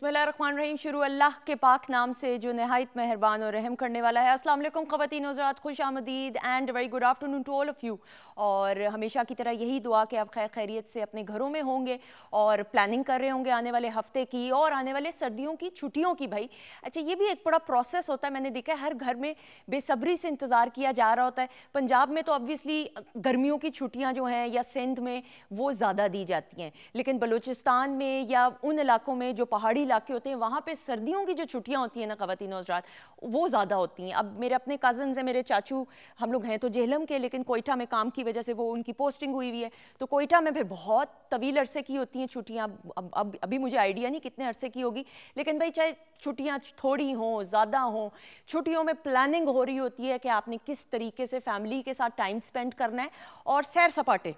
बिस्मिल्लाहिर्रहमानिर्रहीम। शुरू अल्लाह के पाक नाम से जो नहायत मेहरबान और रहम करने वाला है। अस्सलाम वालेकुम ख़वातीन हज़रात, खुश आमदीद and very good afternoon to all of you. और हमेशा की तरह यही दुआ कि आप खैर खैरियत से अपने घरों में होंगे और प्लानिंग कर रहे होंगे आने वाले हफ्ते की और आने वाले सर्दियों की छुट्टियों की। भाई अच्छा, ये भी एक बड़ा प्रोसेस होता है। मैंने देखा है हर घर में बेसब्री से इंतज़ार किया जा रहा होता है। पंजाब में तो ऑब्वियसली गर्मियों की छुट्टियाँ जो हैं या सिंध में वो ज़्यादा दी जाती हैं, लेकिन बलूचिस्तान में या उन इलाकों में जो पहाड़ी इलाके होते हैं वहाँ पे सर्दियों की जो छुट्टियाँ होती हैं ना ख़वातीन और हज़रात, वो ज़्यादा होती हैं। अब मेरे अपने कज़न्स हैं, मेरे चाचू, हम लोग हैं तो जेहलम के, लेकिन कोयटा में काम की वजह से वो उनकी पोस्टिंग हुई हुई है, तो कोयटा में फिर बहुत तवील अरसे की होती हैं छुट्टियाँ। अब अभी मुझे आइडिया नहीं कितने अरसे की होगी, लेकिन भाई चाहे छुट्टियाँ थोड़ी हों ज़्यादा हों, छुट्टियों में प्लानिंग हो रही होती है कि आपने किस तरीके से फैमिली के साथ टाइम स्पेंड करना है और सैर सपाटे।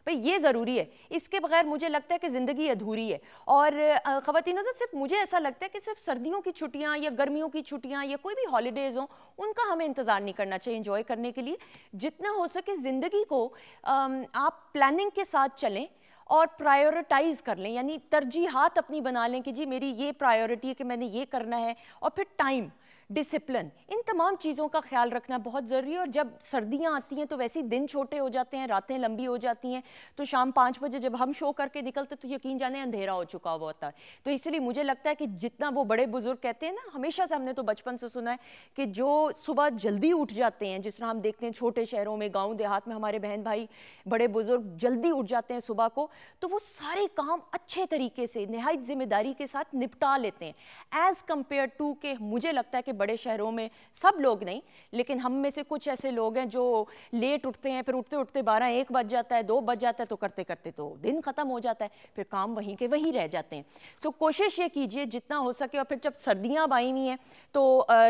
भाई ये ज़रूरी है, इसके बगैर मुझे लगता है कि ज़िंदगी अधूरी है। और ख़वातीन से सिर्फ मुझे ऐसा लगता है कि सिर्फ सर्दियों की छुट्टियां या गर्मियों की छुट्टियां या कोई भी हॉलीडेज़ हों उनका हमें इंतज़ार नहीं करना चाहिए एंजॉय करने के लिए। जितना हो सके ज़िंदगी को आप प्लानिंग के साथ चलें और प्रायोरिटाइज़ कर लें, यानी तरजीहात अपनी बना लें कि जी मेरी ये प्रायोरिटी है कि मैंने ये करना है। और फिर टाइम, डिसिप्लिन, इन तमाम चीज़ों का ख्याल रखना बहुत ज़रूरी है। और जब सर्दियाँ आती हैं तो वैसे ही दिन छोटे हो जाते हैं, रातें लंबी हो जाती हैं, तो शाम 5 बजे जब हम शो करके निकलते तो यकीन जाने अंधेरा हो चुका हुआ होता है। तो इसलिए मुझे लगता है कि जितना वो बड़े बुजुर्ग कहते हैं ना, हमेशा से हमने तो बचपन से सुना है कि जो सुबह जल्दी उठ जाते हैं, जिस तरह हम देखते हैं छोटे शहरों में, गाँव देहात में हमारे बहन भाई बड़े बुजुर्ग जल्दी उठ जाते हैं सुबह को, तो वो सारे काम अच्छे तरीके से नहायत जिम्मेदारी के साथ निपटा लेते हैं एज़ कम्पेयर टू के मुझे लगता है कि बड़े शहरों में, सब लोग नहीं लेकिन हम में से कुछ ऐसे लोग हैं जो लेट उठते हैं, फिर उठते उठते 12-1 बज जाता है, 2 बज जाता है, तो करते करते तो दिन ख़त्म हो जाता है, फिर काम वहीं के वहीं रह जाते हैं। सो कोशिश ये कीजिए जितना हो सके। और फिर जब सर्दियाँ अब आई हुई हैं तो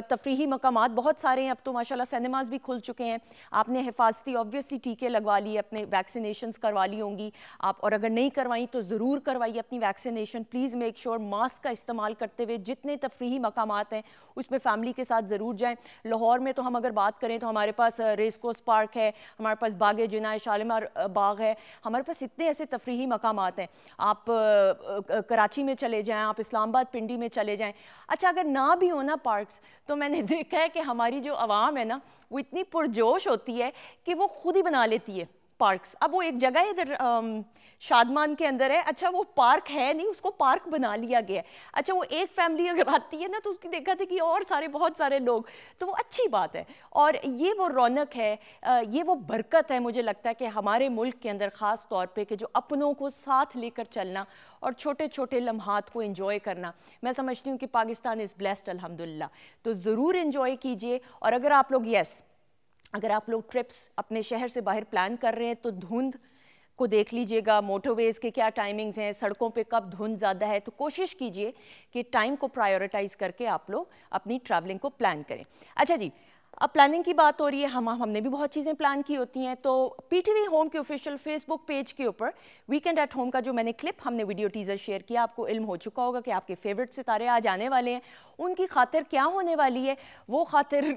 तफरीही मकामात बहुत सारे हैं, अब तो माशाल्लाह सिनेमाज़ भी खुल चुके हैं। आपने हिफाजती ऑब्वियसली टीके लगवा लिए, अपने वैक्सीनेशंस करवा ली होंगी आप, और अगर नहीं करवाई तो ज़रूर करवाइए अपनी vaccination. Please make sure mask का इस्तेमाल करते हुए जितने तफरीही मकामात हैं उसमें फैमिली के साथ ज़रूर जाएं। लाहौर में तो हम अगर बात करें तो हमारे पास रेस कोर्स पार्क है, हमारे पास बाग जिना, शालीमार बाग है, हमारे पास इतने ऐसे तफरीही मकामात हैं। आप कराची में चले जाएं, आप इस्लामाबाद पिंडी में चले जाएं। अच्छा, अगर ना भी हो ना पार्क्स, तो मैंने देखा है कि हमारी जो आवाम है ना वो इतनी पुरजोश होती है कि वो खुद ही बना लेती है पार्क्स। अब वो एक जगह इधर शादमान के अंदर है, अच्छा वो पार्क है नहीं, उसको पार्क बना लिया गया है। अच्छा, वो एक फैमिली अगर आती है ना तो उसकी देखा थी कि और सारे बहुत सारे लोग, तो वो अच्छी बात है। और ये वो रौनक है, ये वो बरकत है मुझे लगता है कि हमारे मुल्क के अंदर ख़ास तौर पे कि जो अपनों को साथ लेकर चलना और छोटे छोटे लम्हात को एंजॉय करना। मैं समझती हूँ कि पाकिस्तान इज़ ब्लेस्ड अल्हम्दुलिल्लाह, तो ज़रूर एंजॉय कीजिए। और अगर आप लोग अगर आप लोग ट्रिप्स अपने शहर से बाहर प्लान कर रहे हैं तो धुंध को देख लीजिएगा, मोटरवेज़ के क्या टाइमिंग्स हैं, सड़कों पे कब धुंध ज़्यादा है, तो कोशिश कीजिए कि टाइम को प्रायोरिटाइज़ करके आप लोग अपनी ट्रैवलिंग को प्लान करें। अच्छा जी, अब प्लानिंग की बात हो रही है, हमने भी बहुत चीज़ें प्लान की होती हैं। तो पीटीवी होम के ऑफिशियल फेसबुक पेज के ऊपर वीकेंड एट होम का जो मैंने क्लिप, हमने वीडियो टीज़र शेयर किया, आपको इल्म हो चुका होगा कि आपके फेवरेट सितारे आज आने वाले हैं। उनकी खातिर क्या होने वाली है, वो खातिर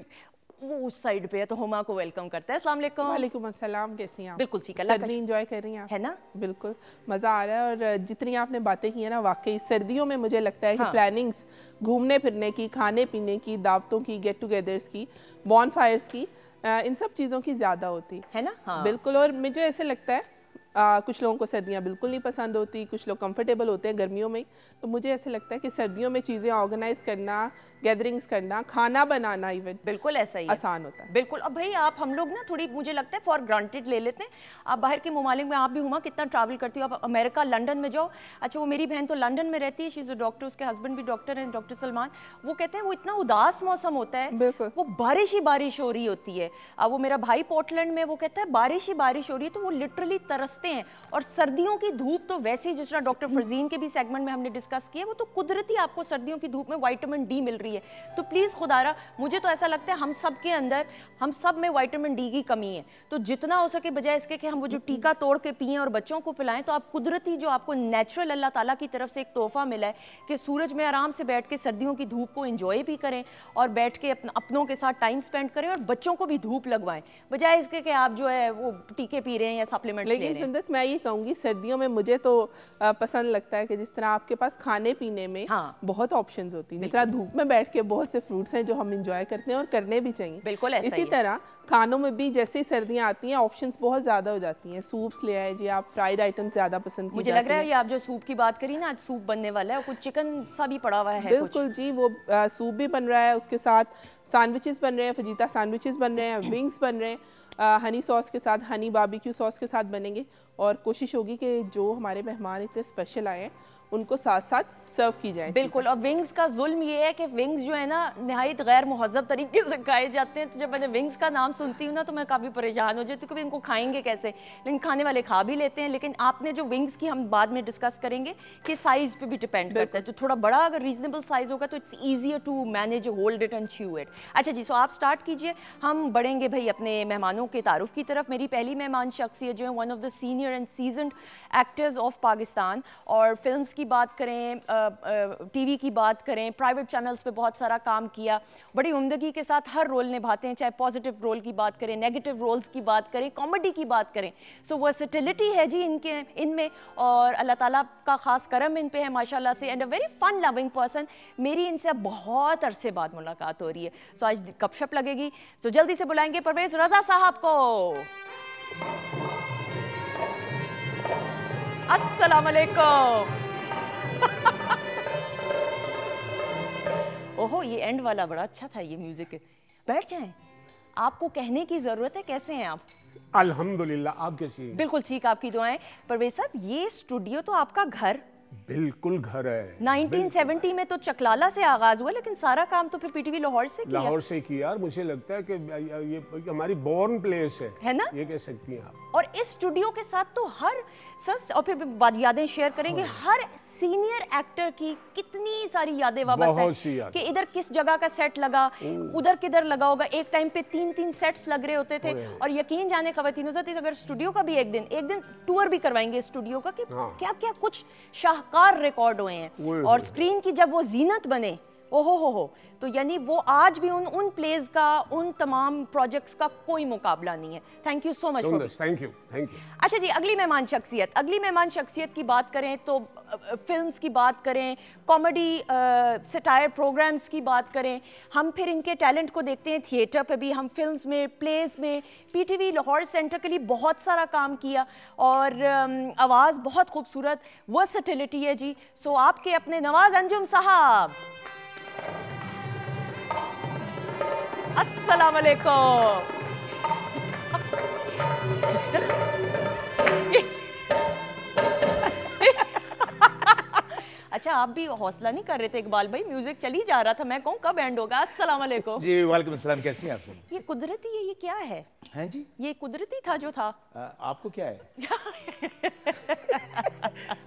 वो उस साइड पे है, तो हुमा को वेलकम करता है। अस्सलाम वालेकुम। वालेकुम अस्सलाम, कैसी हैं आप? बिल्कुल ठीक है, सर्दी एंजॉय कर रही हैं है ना? बिल्कुल मज़ा आ रहा है। और जितनी आपने बातें की हैं ना, वाकई सर्दियों में मुझे लगता है कि प्लानिंग्स घूमने फिरने की, खाने पीने की, दावतों की, गेट टुगेदर्स की, बॉन फायर्स की, इन सब चीज़ों की ज़्यादा होती है ना? हाँ। बिल्कुल। और मुझे ऐसे लगता है कुछ लोगों को सर्दियाँ बिल्कुल नहीं पसंद होती, कुछ लोग कंफर्टेबल होते हैं गर्मियों में। तो मुझे ऐसे लगता है कि सर्दियों में चीज़ें ऑर्गेनाइज करना, गैदरिंग्स करना, खाना बनाना इवन बिल्कुल ऐसा ही आसान होता है। बिल्कुल। अब भाई आप हम लोग ना थोड़ी मुझे लगता है फॉर ग्रांटेड ले लेते हैं। आप बाहर के ममालिक में, आप भी हुमा कितना ट्रैवल करती हो, आप अमेरिका लंदन में जाओ। अच्छा, वो मेरी बहन तो लंदन में रहती है, शी इज़ अ डॉक्टर, उसके हस्बैंड भी डॉक्टर हैं, डॉक्टर सलमान। वो कहते हैं वो इतना उदास मौसम होता है, वो बारिश ही बारिश हो रही होती है। अब वो मेरा भाई पोर्टलैंड में, वो कहता है बारिश ही बारिश हो रही है, तो वो लिटरली तरसते हैं। और सर्दियों की धूप तो वैसे ही, जिस तरह डॉक्टर फरजीन के भी सेगमेंट में हमने डिस्कस किया, वो तो कुदरती आपको सर्दियों की धूप में विटामिन डी मिल रही है। तो प्लीज़ खुदारा, मुझे तो ऐसा लगता है हम सब के अंदर, हम सब में विटामिन डी की कमी है। तो जितना हो सके बजाय इसके कि हम वो जो टीका तोड़ के पिएं और बच्चों को पिलाएं, तो आप कुदरती जो आपको नेचुरल अल्लाह ताला की तरफ से एक तोहफा मिला है कि सूरज में आराम से बैठ के सर्दियों की धूप को एंजॉय भी करें और बैठ के अपनों के साथ टाइम स्पेंड करें और बच्चों को भी धूप लगवाएं, बजाय इसके कि आप जो है वो टीके पी रहे हैं या सप्लीमेंट्स ले रहे हैं। सुंदस मैं ये कहूँगी सर्दियों में मुझे तो पसंद लगता है कि जिस तरह आपके पास खाने पीने में बहुत ऑप्शंस होती हैं, जिस तरह धूप में बैठ के बहुत से फ्रूट्स हैं जो हम इंजॉय करते हैं और करने भी चाहिए, बिल्कुल ऐसा इसी तरह खानों में भी जैसे सर्दियाँ आती हैं ऑप्शंस बहुत ज़्यादा हो जाती हैं। सूप्स ले आए जी आप, फ्राइड आइटम्स ज़्यादा पसंद की मुझे लग रहा है ये आप जो सूप की बात करी ना, आज सूप बनने वाला है और कुछ चिकन सा भी पड़ा हुआ है। बिल्कुल जी, वो सूप भी बन रहा है, उसके साथ सैंडविचेस बन रहे हैं, फजीता सैंडविचेस बन रहे हैं, विंग्स बन रहे हैं, हनी सॉस के साथ, हनी बारबेक्यू सॉस के साथ बनेंगे। और कोशिश होगी कि जो हमारे मेहमान इतने स्पेशल आए हैं उनको साथ साथ सर्व की जाए। बिल्कुल। और विंग्स का जुल्म ये है कि विंग्स जो है ना नहायत गैर मुहज़्ज़ब तरीके से खाए जाते हैं, तो जब मैंने विंग्स का नाम सुनती हूँ ना तो मैं काफ़ी परेशान हो जाती हूँ कि इनको खाएंगे कैसे, लेकिन खाने वाले खा भी लेते हैं। लेकिन आपने जो विंग्स की, हम बाद में डिस्कस करेंगे कि साइज़ पे भी डिपेंड करता है, तो थोड़ा बड़ा अगर रीजनेबल साइज़ होगा तो it's easier to manage, hold it and chew it. अच्छा जी, सो आप स्टार्ट कीजिए, हम बढ़ेंगे भाई अपने मेहमानों के तारुफ की तरफ। मेरी पहली मेहमान शख्सियत जो है one of the senior and seasoned actors of Pakistan, और फिल्म्स की बात करें, टीवी की बात करें, प्राइवेट चैनल्स पे बहुत सारा काम किया, बड़ी उम्दगी के साथ हर रोल निभाते हैं, चाहे पॉजिटिव रोल की बात करें, नेगेटिव रोल्स की बात करें, कॉमेडी की बात करें। सो वर्सेटिलिटी है जी इनमें, और अल्लाह ताला का खास करम इन पे है माशाल्लाह से, and a very fun loving person. मेरी इनसे बहुत अरसे बाद मुलाकात हो रही है, सो आज गपशप लगेगी। सो जल्दी से बुलाएंगे परवेज रजा साहब को। अस्सलाम वालेकुम। ओहो, ये एंड वाला बड़ा अच्छा था, ये म्यूजिक। बैठ जाएं, आपको कहने की जरूरत है। कैसे हैं आप? अल्हम्दुलिल्लाह, आप कैसी हैं? बिल्कुल ठीक, आपकी दुआएं। परवेज साहब, ये स्टूडियो तो आपका घर, बिल्कुल घर है। 1970 में तो चकलाला से आगाज हुआ, लेकिन सारा काम तो फिर पीटीवी लाहौर से किया। लाहौर से किया, और मुझे लगता है कि ये हमारी बोर्न प्लेस है ना, ये कह सकती हैं आप। और इस स्टूडियो के साथ तो हर सस, और फिर यादें शेयर करेंगे, हर सीनियर एक्टर की कितनी सारी यादें वाबस्ता हैं कि इधर किस जगह का सेट लगा, उधर किधर लगा होगा। एक टाइम पे 3-3 सेट्स लग रहे होते थे, और यकीन जाने ख़वातीन अगर स्टूडियो का भी एक दिन टूर भी करवाएंगे स्टूडियो का, कि क्या क्या कुछ शाहकार रिकॉर्ड हुए हैं, और स्क्रीन की जब वो जीनत बने, ओहो हो, तो यानी वो आज भी उन प्लेस का, उन तमाम प्रोजेक्ट्स का कोई मुकाबला नहीं है। Thank you so much for. Thank you. अच्छा जी, अगली मेहमान शख्सियत की बात करें तो फिल्म्स की बात करें, कॉमेडी सटायर प्रोग्राम्स की बात करें, हम फिर इनके टैलेंट को देखते हैं थिएटर पे भी, हम फिल्म्स में, प्लेस में, पीटीवी लाहौर सेंटर के लिए बहुत सारा काम किया, और आवाज़ बहुत खूबसूरत, वर्सेटिलिटी है जी। सो आपके अपने नवाज अंजुम साहब, अस्सलाम वालेकुम। अच्छा, आप भी हौसला नहीं कर रहे थे इकबाल भाई, म्यूजिक चल ही जा रहा था, मैं कहूँ कब एंड होगा। अस्सलाम वालेकुम। जी वालेकुम अस्सलाम, कैसी हैं आप सब? ये कुदरती है, ये क्या है? हैं जी, ये कुदरती था जो था। आपको क्या है?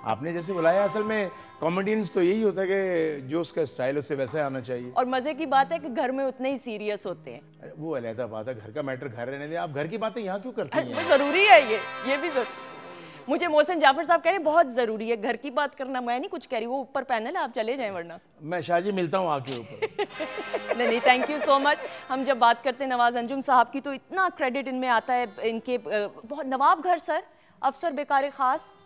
आपने जैसे बुलाया, असल में कॉमेडियंस तो यही होता है कि जो उसका स्टाइल है उससे वैसा आना चाहिए। और मजे की बात है कि घर में उतने ही सीरियस होते हैं। वो अलग बात है, घर का मैटर घर रहने दें, आप घर की बातें यहाँ क्यों करती हैं? जरूरी है ये भी मुझे मोहसिन जाफर साहब कह रहे हैं बहुत जरूरी है घर की बात करना। मैं नहीं कुछ कह रही, वो ऊपर पैनल है, आप चले जाएं वरना। मैं शाहजी मिलता हूँ आपके ऊपर। नहीं, थैंक यू सो मच। हम जब बात करते हैं नवाज अंजुम साहब की तो इतना क्रेडिट इनमें आता है, इनके बहुत नवाब घर सर, अफसर बेकार खास,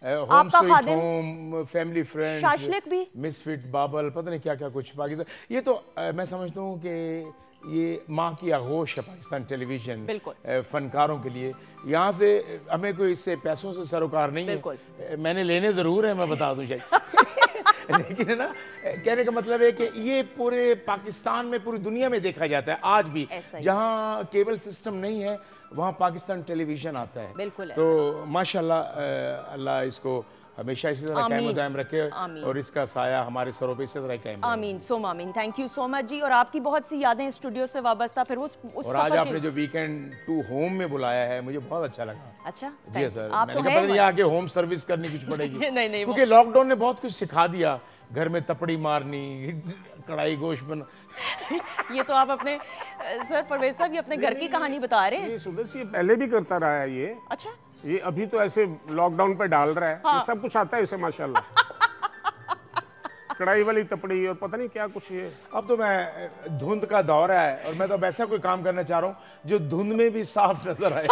आपका खादिम, फैमिली फ्रेंड, शाशलिक भी, मिसफिट, बाबल, पता नहीं क्या क्या कुछ पाकिस्तान। ये तो मैं समझता हूँ कि ये माँ की आगोश है पाकिस्तान टेलीविजन फनकारों के लिए। यहाँ से हमें कोई इससे पैसों से सरोकार नहीं है, मैंने लेने ज़रूर है, मैं बता दूँ शायद। लेकिन है ना, कहने का मतलब है कि ये पूरे पाकिस्तान में, पूरी दुनिया में देखा जाता है आज भी। जहाँ केबल सिस्टम नहीं है वहाँ पाकिस्तान टेलीविजन आता है। तो माशाल्लाह, अल्लाह इसको हमेशा इसी तरह कायम दायम रखे, और इसका साया हमारे सरों पे इसी तरह कायम। आमीन, सो आमीन। थैंक यू सो मच जी। और आपकी बहुत सी यादें स्टूडियो से वाबस्ता, फिर उस और आज आपने जो वीकेंड टू होम में बुलाया है, मुझे बहुत अच्छा लगा। अच्छा जी सर, मैंने कहा नहीं आगे होम सर्विस करनी कुछ पड़ेगी। नहीं, क्योंकि लॉकडाउन ने बहुत कुछ सिखा दिया, घर में तपड़ी मारनी, कढ़ाई गोश्त बना। ये तो आप अपने सर परवेज साहब, ये अपने घर की कहानी बता रहे हैं। ये सुदर्श ये पहले भी करता रहा है ये। अच्छा, ये अभी तो ऐसे लॉकडाउन पे डाल रहा है। ये सब कुछ आता है इसे माशाल्लाह। कढ़ाई वाली तपड़ी और पता नहीं क्या कुछ ये। अब तो मैं धुंध का दौर है, और मैं तो अब ऐसा कोई काम करना चाह रहा हूँ जो धुंध में भी साफ नजर आए।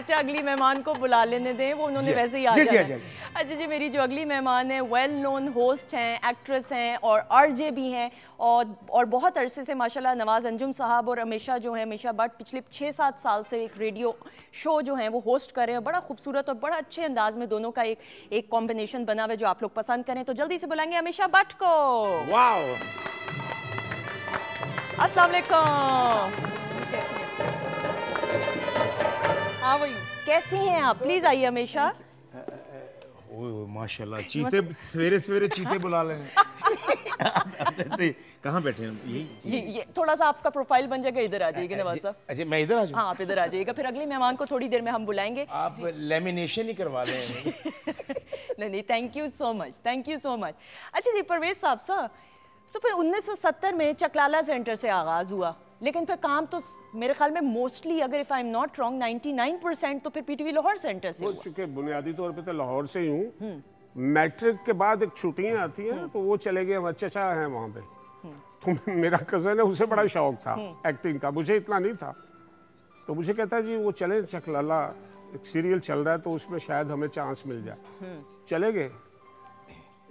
अच्छा अगली मेहमान को बुला लेने दें, वो उन्होंने वैसे ही आ जाना है। अच्छा जी, मेरी जो अगली मेहमान है वेल नोन होस्ट हैं, एक्ट्रेस हैं और आरजे भी हैं और बहुत अरसे से माशाल्लाह नवाज अंजुम साहब और हमेशा जो है हमेशा बट पिछले 6-7 साल से एक रेडियो शो जो है वो होस्ट कर रहे हैं। बड़ा खूबसूरत और बड़ा अच्छे अंदाज में दोनों का एक कॉम्बिनेशन बना हुआ है जो आप लोग पसंद करें। तो जल्दी से बुलाएंगे हमेशा बट को। वाओ, अस्सलाम वालेकुम, कैसी हैं आप? प्लीज आइए हमेशा। माशाल्लाह, चीते सवेरे सवेरे चीते बुला लें। कहाँ बैठे हैं? ये थोड़ा सा आपका प्रोफाइल बन जाएगा, इधर आ जाइएगा नवाज साहब। अच्छा मैं इधर आ जाऊँ? हाँ आप इधर आ जाइएगा, फिर अगली मेहमान को थोड़ी देर में हम बुलाएंगे। आप लेमिनेशन ही करवा लें। नहीं, thank you so much, thank you so much. अच्छा जी परवेज साहब सर, फिर 1970 में चकलाला सेंटर से आगाज हुआ, लेकिन फिर काम तो मेरे ख्याल में मोस्टली अगर if I am not wrong 99% तो फिर पीटीवी लाहौर सेंटर से हुआ। चूंकि बुनियादी तौर पे तो लाहौर से ही हूँ, मैट्रिक के बाद एक छुट्टियां आती हैं तो वो चले गए, हमारे चचा हैं वहाँ पे, तो मेरा कज़न है, उसे बड़ा शौक था एक्टिंग का, मुझे इतना नहीं था, तो मुझे कहता जी वो चले चकलाला, एक सीरियल चल रहा है तो उसमें शायद हमें चांस मिल जाए। चले गए।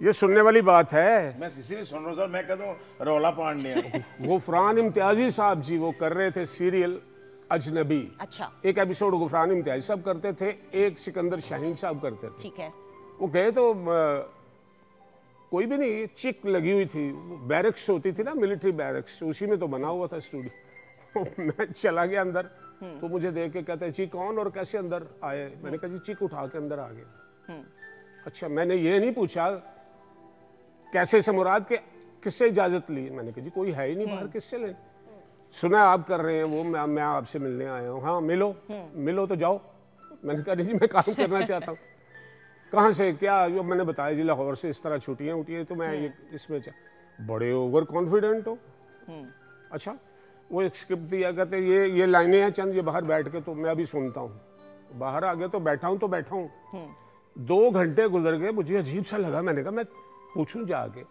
ये सुनने वाली बात है, मैं इसीलिए सुन रहा हूँ, मैं कहता हूँ रौला पांडे। गुफरान इम्तियाजी साहब जी वो कर रहे थे सीरियल अजनबी। अच्छा। एक एपिसोड गुफरान इम्तियाजी साहब करते थे, एक सिकंदर शाहीन साहब करते थे। ठीक है। वो गए तो कोई भी नहीं, चिक लगी हुई थी, बैरक्स होती थी ना, मिलिट्री बैरक्स, उसी में तो बना हुआ था स्टूडियो। मैं चला गया अंदर, तो मुझे देख के कहते हैं जी कौन और कैसे अंदर आए? मैंने कहा जी चिक उठा के अंदर आ गए। अच्छा, मैंने ये नहीं पूछा कैसे से मुराद के किससे इजाजत ली? मैंने कहा जी कोई है ही नहीं बाहर, किससे ले? सुना आप कर रहे हैं वो, मैं आपसे मिलने आया हूँ। हाँ मिलो, मिलो तो जाओ। मैंने कहा जी मैं काम करना चाहता हूँ। कहाँ से, क्या? जो मैंने बताया जी लाहौर से, इस तरह छुट्टियाँ उठिए तो मैं ये इसमें बड़े ओवर कॉन्फिडेंट हो। अच्छा, वो एक स्क्रिप्ट दिया, कहते ये लाइनें हैं चंद, ये बाहर बैठ के, तो मैं अभी सुनता हूँ। बाहर आ गया तो बैठा हूँ। 2 घंटे गुजर गए, मुझे अजीब सा लगा, मैंने कहा मैं पूछूं जाके।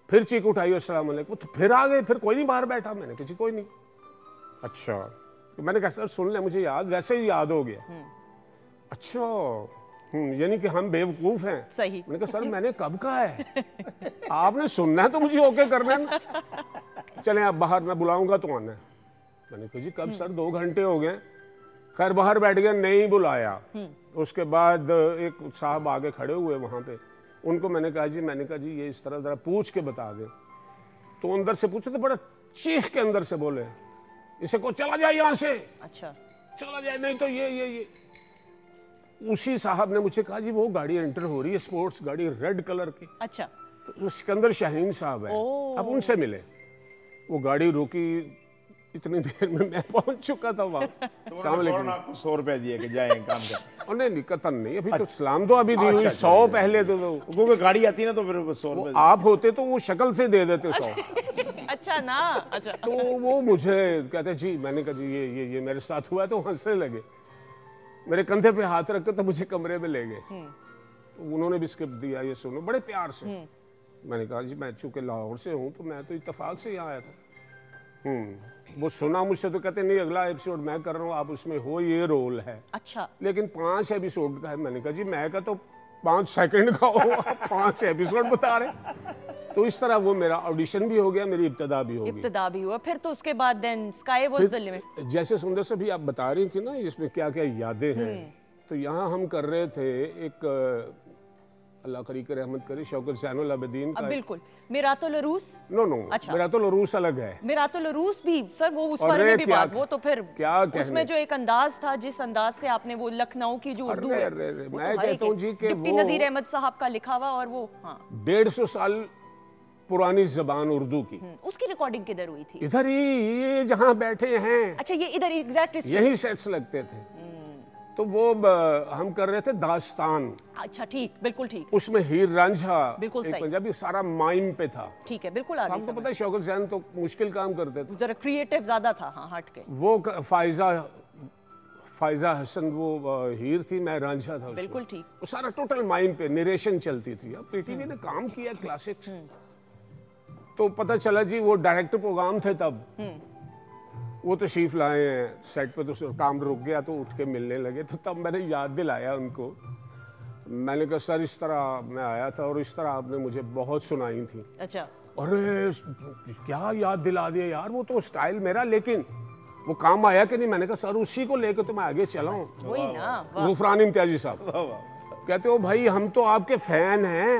फिर चीख उठाई अस्सलाम वालेकुम, तो फिर आ गए, फिर कोई नहीं बाहर बैठा। मैंने कहा कोई नहीं। अच्छा, तो मैंने कहा सर सुन ले, मुझे याद, वैसे ही याद हो गया। अच्छा, यानी कि हम बेवकूफ हैं। सही। मैंने कहा सर मैंने कब कहा है? आपने सुनना है तो मुझे ओके करना है। चलें आप बाहर, मैं बुलाऊंगा तो आना है। मैंने कहा जी कब सर? 2 घंटे हो गए। खैर बाहर बैठ गया, नहीं बुलाया। उसके बाद एक साहब आगे खड़े हुए वहां पे, उनको मैंने कहा जी ये इस तरह जरा पूछ के बता दे। तो अंदर से पूछे तो बड़ा चीख के अंदर से बोले, इसे को चला जाए यहाँ से। अच्छा। चला जाए, नहीं तो ये उसी साहब ने मुझे कहा जी वो गाड़ी एंटर हो रही है, स्पोर्ट्स गाड़ी रेड कलर की। अच्छा। तो वो सिकंदर शाहीन साहब है, अब उनसे मिले। वो गाड़ी रुकी, इतनी देर में मैं पहुंच चुका था वहाँ। आपको 100 रुपए दिए कि जाए काम कर। नहीं कतन नहीं, अभी तो सलाम तो अभी दी हुई, 100 पहले तो वो गाड़ी आती ना तो फिर 100 रुपए आप होते तो वो शक्ल से दे देते 100। अच्छा ना। अच्छा। तो वो मुझे कहते जी, मैंने कहा जी ये मेरे साथ हुआ है, तो हंसने लगे। मेरे कंधे पे हाथ रख के तो मुझे कमरे में ले गए। उन्होंने भी स्क्रिप्ट दिया, ये सुनो, बड़े प्यार से। मैंने कहा जी मैं चूंकि लाहौर से हूँ तो मैं तो इत्तेफाक से यहाँ आया था। वो सुना मुझसे तो कहते नहीं अगला एपिसोड मैं कर रहा हूँ, आप उसमें हो, ये रोल है। अच्छा। लेकिन 5 एपिसोड का है। मैंने कहा जी मैं का तो 5 सेकंड का हो, 5 एपिसोड बता रहे। तो इस तरह वो मेरा ऑडिशन भी हो गया, मेरी इब्तिदा भी हो गई। इब्तिदा भी हुआ, फिर तो उसके बाद then sky was the limit. जैसे सुंदर से भी आप बता रही थी ना इसमें क्या क्या यादें हैं, तो यहाँ हम कर रहे थे एक अल्लाह करी के रहमत करे शौकत ज़ैनुल आबिदीन का। बिल्कुल। मिरातुल उरूस। नो। अच्छा। मिरातुल उरूस अलग है। मिरातुल उरूस भी सर, वो उस बारे में भी बात, वो तो फिर क्या उसमें जो एक अंदाज था, जिस अंदाज से आपने वो लखनऊ की जो उर्दू है, मैं कहता हूँ जी कि डिप्टी नज़ीर अहमद साहब का लिखा हुआ, और वो 150 साल पुरानी जबान उर्दू की, उसकी रिकॉर्डिंग किधर हुई थी? इधर ही, ये जहाँ बैठे हैं। अच्छा, ये इधर एग्जैक्ट यही सेट्स लगते थे। तो वो हम कर रहे थे दास्तान। अच्छा ठीक, बिल्कुल ठीक। उसमें हीर रांझा, बिल्कुल एक सही। पंजाबी सारा माइम पे था। ठीक है, बिल्कुल। हमको पता है शौकत ज़ैन तो मुश्किल काम करते थे, जरा क्रिएटिव ज्यादा था। हाँ, हट के। वो फायजा हसन वो हीर थी, मैं रांझा था। बिल्कुल ठीक। वो सारा टोटल माइम पे नरेशन चलती थी। अब पीटीवी ने काम किया क्लासिक्स, तो पता चला जी वो डायरेक्टर प्रोग्राम थे तब, वो तशरीफ लाए हैं सेट पे, तो काम रुक गया तो उठ के मिलने लगे। तो तब मैंने याद दिलाया उनको, मैंने कहा सर इस तरह मैं आया था और इस तरह आपने मुझे बहुत सुनाई थी। अच्छा। अरे क्या याद दिला दिया यार, वो तो स्टाइल मेरा, लेकिन वो काम आया कि नहीं। मैंने कहा सर उसी को लेकर तो मैं आगे चला हूँ। वही ना। गुफरान इम्तियाजी साहब कहते हो भाई हम तो आपके फैन हैं।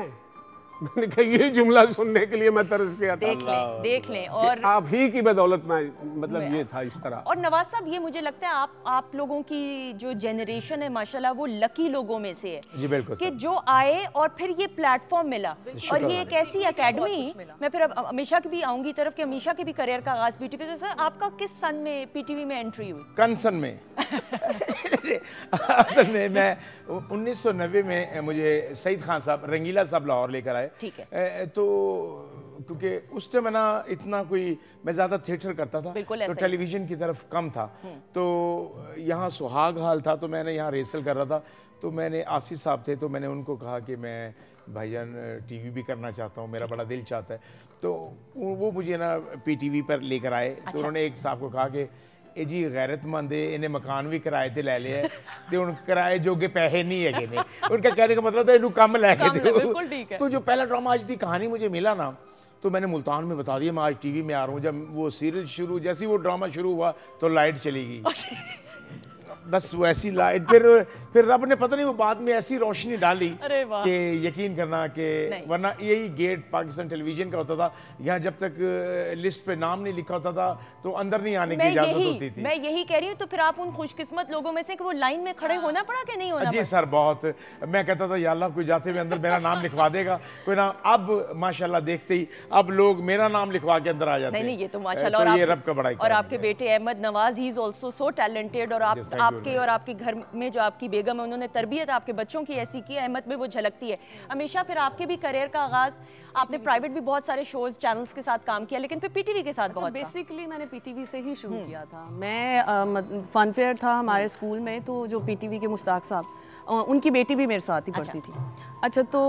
मैंने कहा ये जुमला सुनने के लिए मैं तरस गया था। देख लें और आप ही की बदौलत में, मतलब ये था इस तरह। और नवाज साहब ये मुझे लगता है आप लोगों की जो जनरेशन है माशाल्लाह वो लकी लोगों में से है जी, बिल्कुल कि जो आए और फिर ये प्लेटफॉर्म मिला और ये एक ऐसी एकेडमी। मैं फिर अब अमीशा की भी आऊंगी तरफ कि अमीशा के भी करियर का आगाज पीटीवी से। सर आपका किस सन में पीटीवी में एंट्री हुई? कंसन में असल में मैं 1990 में मुझे सईद खान साहब रंगीला साहब लाहौर लेकर आए। ठीक है। तो क्योंकि उस टाइम ना इतना कोई, मैं ज़्यादा थिएटर करता था तो टेलीविज़न की तरफ कम था। तो यहाँ सुहाग हाल था तो मैंने यहाँ रेसल कर रहा था। तो मैंने आसिफ साहब थे तो मैंने उनको कहा कि मैं भाईजान टीवी भी करना चाहता हूँ, मेरा बड़ा दिल चाहता है। तो वो मुझे ना पीटीवी पर लेकर आए। तो उन्होंने एक साहब को कहा कि ए जी गैरतमंद है, इन्हें मकान भी किराए ते ले लिया तो उन किराए जोगे पैसे नहीं है ने। उनका कहने का मतलब था इन्हू कम लैके दो। तो जो पहला ड्रामा आज दी कहानी मुझे मिला ना, तो मैंने मुल्तान में बता दिया मैं आज टीवी में आ रहा हूँ। जब वो सीरियल शुरू, जैसे वो ड्रामा शुरू हुआ तो लाइट चली गई। बस वैसी लाइट, फिर रब ने पता नहीं वो बाद में ऐसी रोशनी डाली कि यकीन करना कि वरना यही गेट पाकिस्तान टेलीविजन का होता था। यहाँ जब तक लिस्ट पे नाम नहीं लिखा होता था तो अंदर नहीं आने की इजाजत होती थी। मैं यही कह रही हूँ। तो फिर आप उन खुशकिस्मत लोगों में से कि वो लाइन में खड़े होना पड़ा कि नहीं होना? जी सर बहुत। मैं कहता था या अल्लाह कोई जाते हुए अंदर मेरा नाम लिखवा देगा कोई ना। अब माशाल्लाह देखते ही अब लोग मेरा नाम लिखवा के अंदर आ जाते हैं। नहीं ये तो माशाल्लाह। और ये रब का बड़ा। और आपके बेटे Ahmad Nawaz he is also so talented. और आपके और आपके घर में जो आपकी बेगम है उन्होंने तरबियत आपके बच्चों की ऐसी की है, अहमद में वो झलकती है हमेशा। फिर आपके भी करियर का आगाज, आपने प्राइवेट भी बहुत सारे शोज चैनल्स के साथ काम किया, लेकिन फिर पीटीवी के साथ बहुत। बेसिकली मैंने पीटीवी से ही शुरू किया था। मैं फन फेयर था हमारे स्कूल में, तो जो पीटीवी के मुश्ताक साहब, उनकी बेटी भी मेरे साथ ही पढ़ती थी। अच्छा तो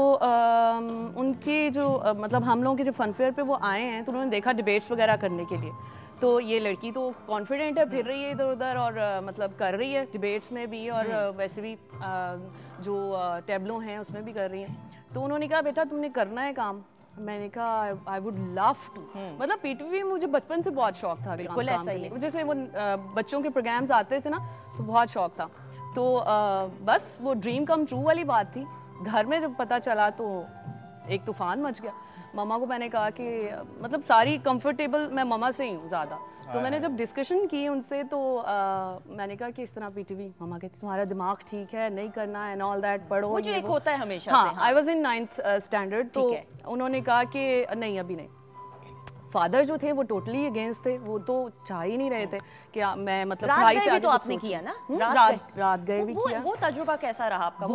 उनके जो मतलब हम लोगों के जो फन फेयर पे वो आए हैं तो उन्होंने देखा डिबेट्स वगैरह करने के लिए। तो ये लड़की तो कॉन्फिडेंट है, फिर रही है इधर उधर और मतलब कर रही है डिबेट्स में भी और वैसे भी जो टेबलो हैं उसमें भी कर रही हैं। तो उन्होंने कहा बेटा तुमने करना है काम। मैंने कहा आई वुड लव टू। मतलब पीटीवी में मुझे बचपन से बहुत शौक था। बिल्कुल ऐसा ही है। जैसे वो बच्चों के प्रोग्राम्स आते थे ना तो बहुत शौक था। तो बस वो ड्रीम कम ट्रू वाली बात थी। घर में जब पता चला तो एक तूफान मच गया। मम्मा को मैंने कहा कि मतलब सारी कंफर्टेबल मैं मम्मा से ही हूँ ज़्यादा। तो मैंने जब डिस्कशन की उनसे तो मैंने कहा कि इस तरह पीटीवी, मम्मा कहती तुम्हारा दिमाग ठीक है, नहीं करना है एंड ऑल दैट, पढ़ो। वो जो एक होता है हमेशा। हाँ, I was in 9th standard. तो उन्होंने कहा कि नहीं अभी नहीं। फादर जो थे वो टोटली अगेंस्ट थे, वो तो चाह ही नहीं रहे थे कि मैं मतलब पढ़ाई से आगे तो आपने किया ना। रात गए भी किया। वो तजुर्बा कैसा रहा आपका?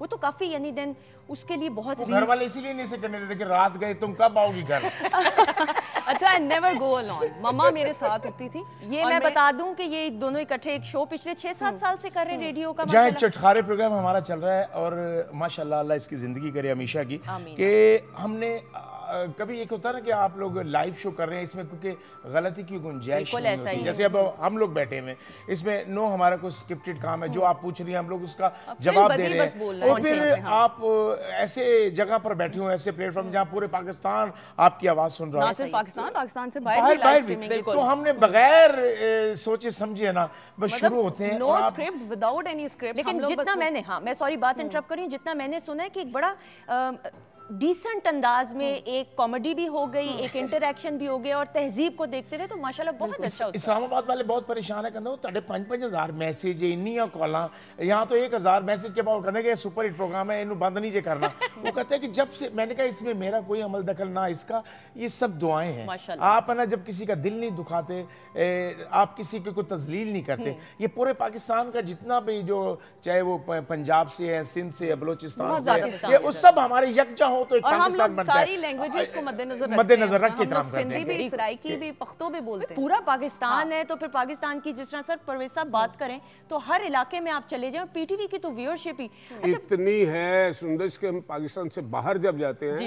वो तो काफी यानी देन उसके लिए बहुत घर वाले इसीलिए नहीं से करने देते कि रात गए तुम कब आओगी घर। अच्छा आई नेवर गो अलोन, मम्मा मेरे साथ होती थी। ये मैं बता दूं कि ये दोनों इकट्ठे एक शो पिछले 6-7 साल से कर रहे हैं रेडियो का। जहाँ चटखारे प्रोग्राम हमारा चल रहा है और माशाल्लाह अल्लाह इसकी जिंदगी करे हमेशा की। कि हमने कभी एक होता है ना कि आप लोग लाइव शो कर रहे हैं, इसमें क्योंकि गलती की गुंजाइश नहीं होती। जैसे अब हम लोग बैठे हुए इसमें नो हमारा कोई स्क्रिप्टेड काम है, जो आप पूछ रही हैं हम लोग उसका जवाब दे रहे हैं। और फिर आप ऐसे जगह पर बैठे हो, ऐसे प्लेटफॉर्म जहाँ पूरे पाकिस्तान आपकी आवाज सुन रहा है, ना सिर्फ पाकिस्तान से बाहर भी। तो हमने बगैर सोचे समझे ना बस शुरू होते हैं। No script, without any script. लेकिन जितना मैंने, हाँ मैं सॉरी बात इंटरप्ट कर रही हूँ, जितना मैंने सुना है कि एक बड़ा डिसेंट अंदाज में एक कॉमेडी भी हो गई, एक इंटरैक्शन भी हो गया और तहजीब को देखते रहे तो माशाल्लाह बहुत अच्छा होता है। इस्लामाबाद वाले बहुत परेशान है, कहते हो तड़े 5-5 मैसेज इन्नियां कॉलां, यहाँ तो 1000 मैसेज के बाद कहते हैं सुपर हिट प्रोग्राम है इन्हों बंद नहीं जे करना। वो कहते हैं कि जब से मैंने कहा इसमें मेरा कोई अमल दखल ना इसका, ये सब दुआएं हैं। आप है ना जब किसी का दिल नहीं दुखाते, आप किसी के को तजलील नहीं करते। ये पूरे पाकिस्तान का जितना भी जो चाहे वो पंजाब से है, सिंध से, बलोचिस्तान से, ये उस सब हमारे यकजा हो तो एक पाकिस्तान बनता है। सारी लैंग्वेजेस को मद्देनजर रख के काम करते हैं। सिंधी भी, सराइकी भी, पख्तो भी बोलते हैं। पूरा पाकिस्तान है तो फिर पाकिस्तान की जिस तरह सर परवेज साहब बात करें तो हर इलाके में आप चले जाएं, पीटीवी की तो व्यूअरशिप ही इतनी है सुंदर के हम पाकिस्तान से बाहर जब जाते हैं,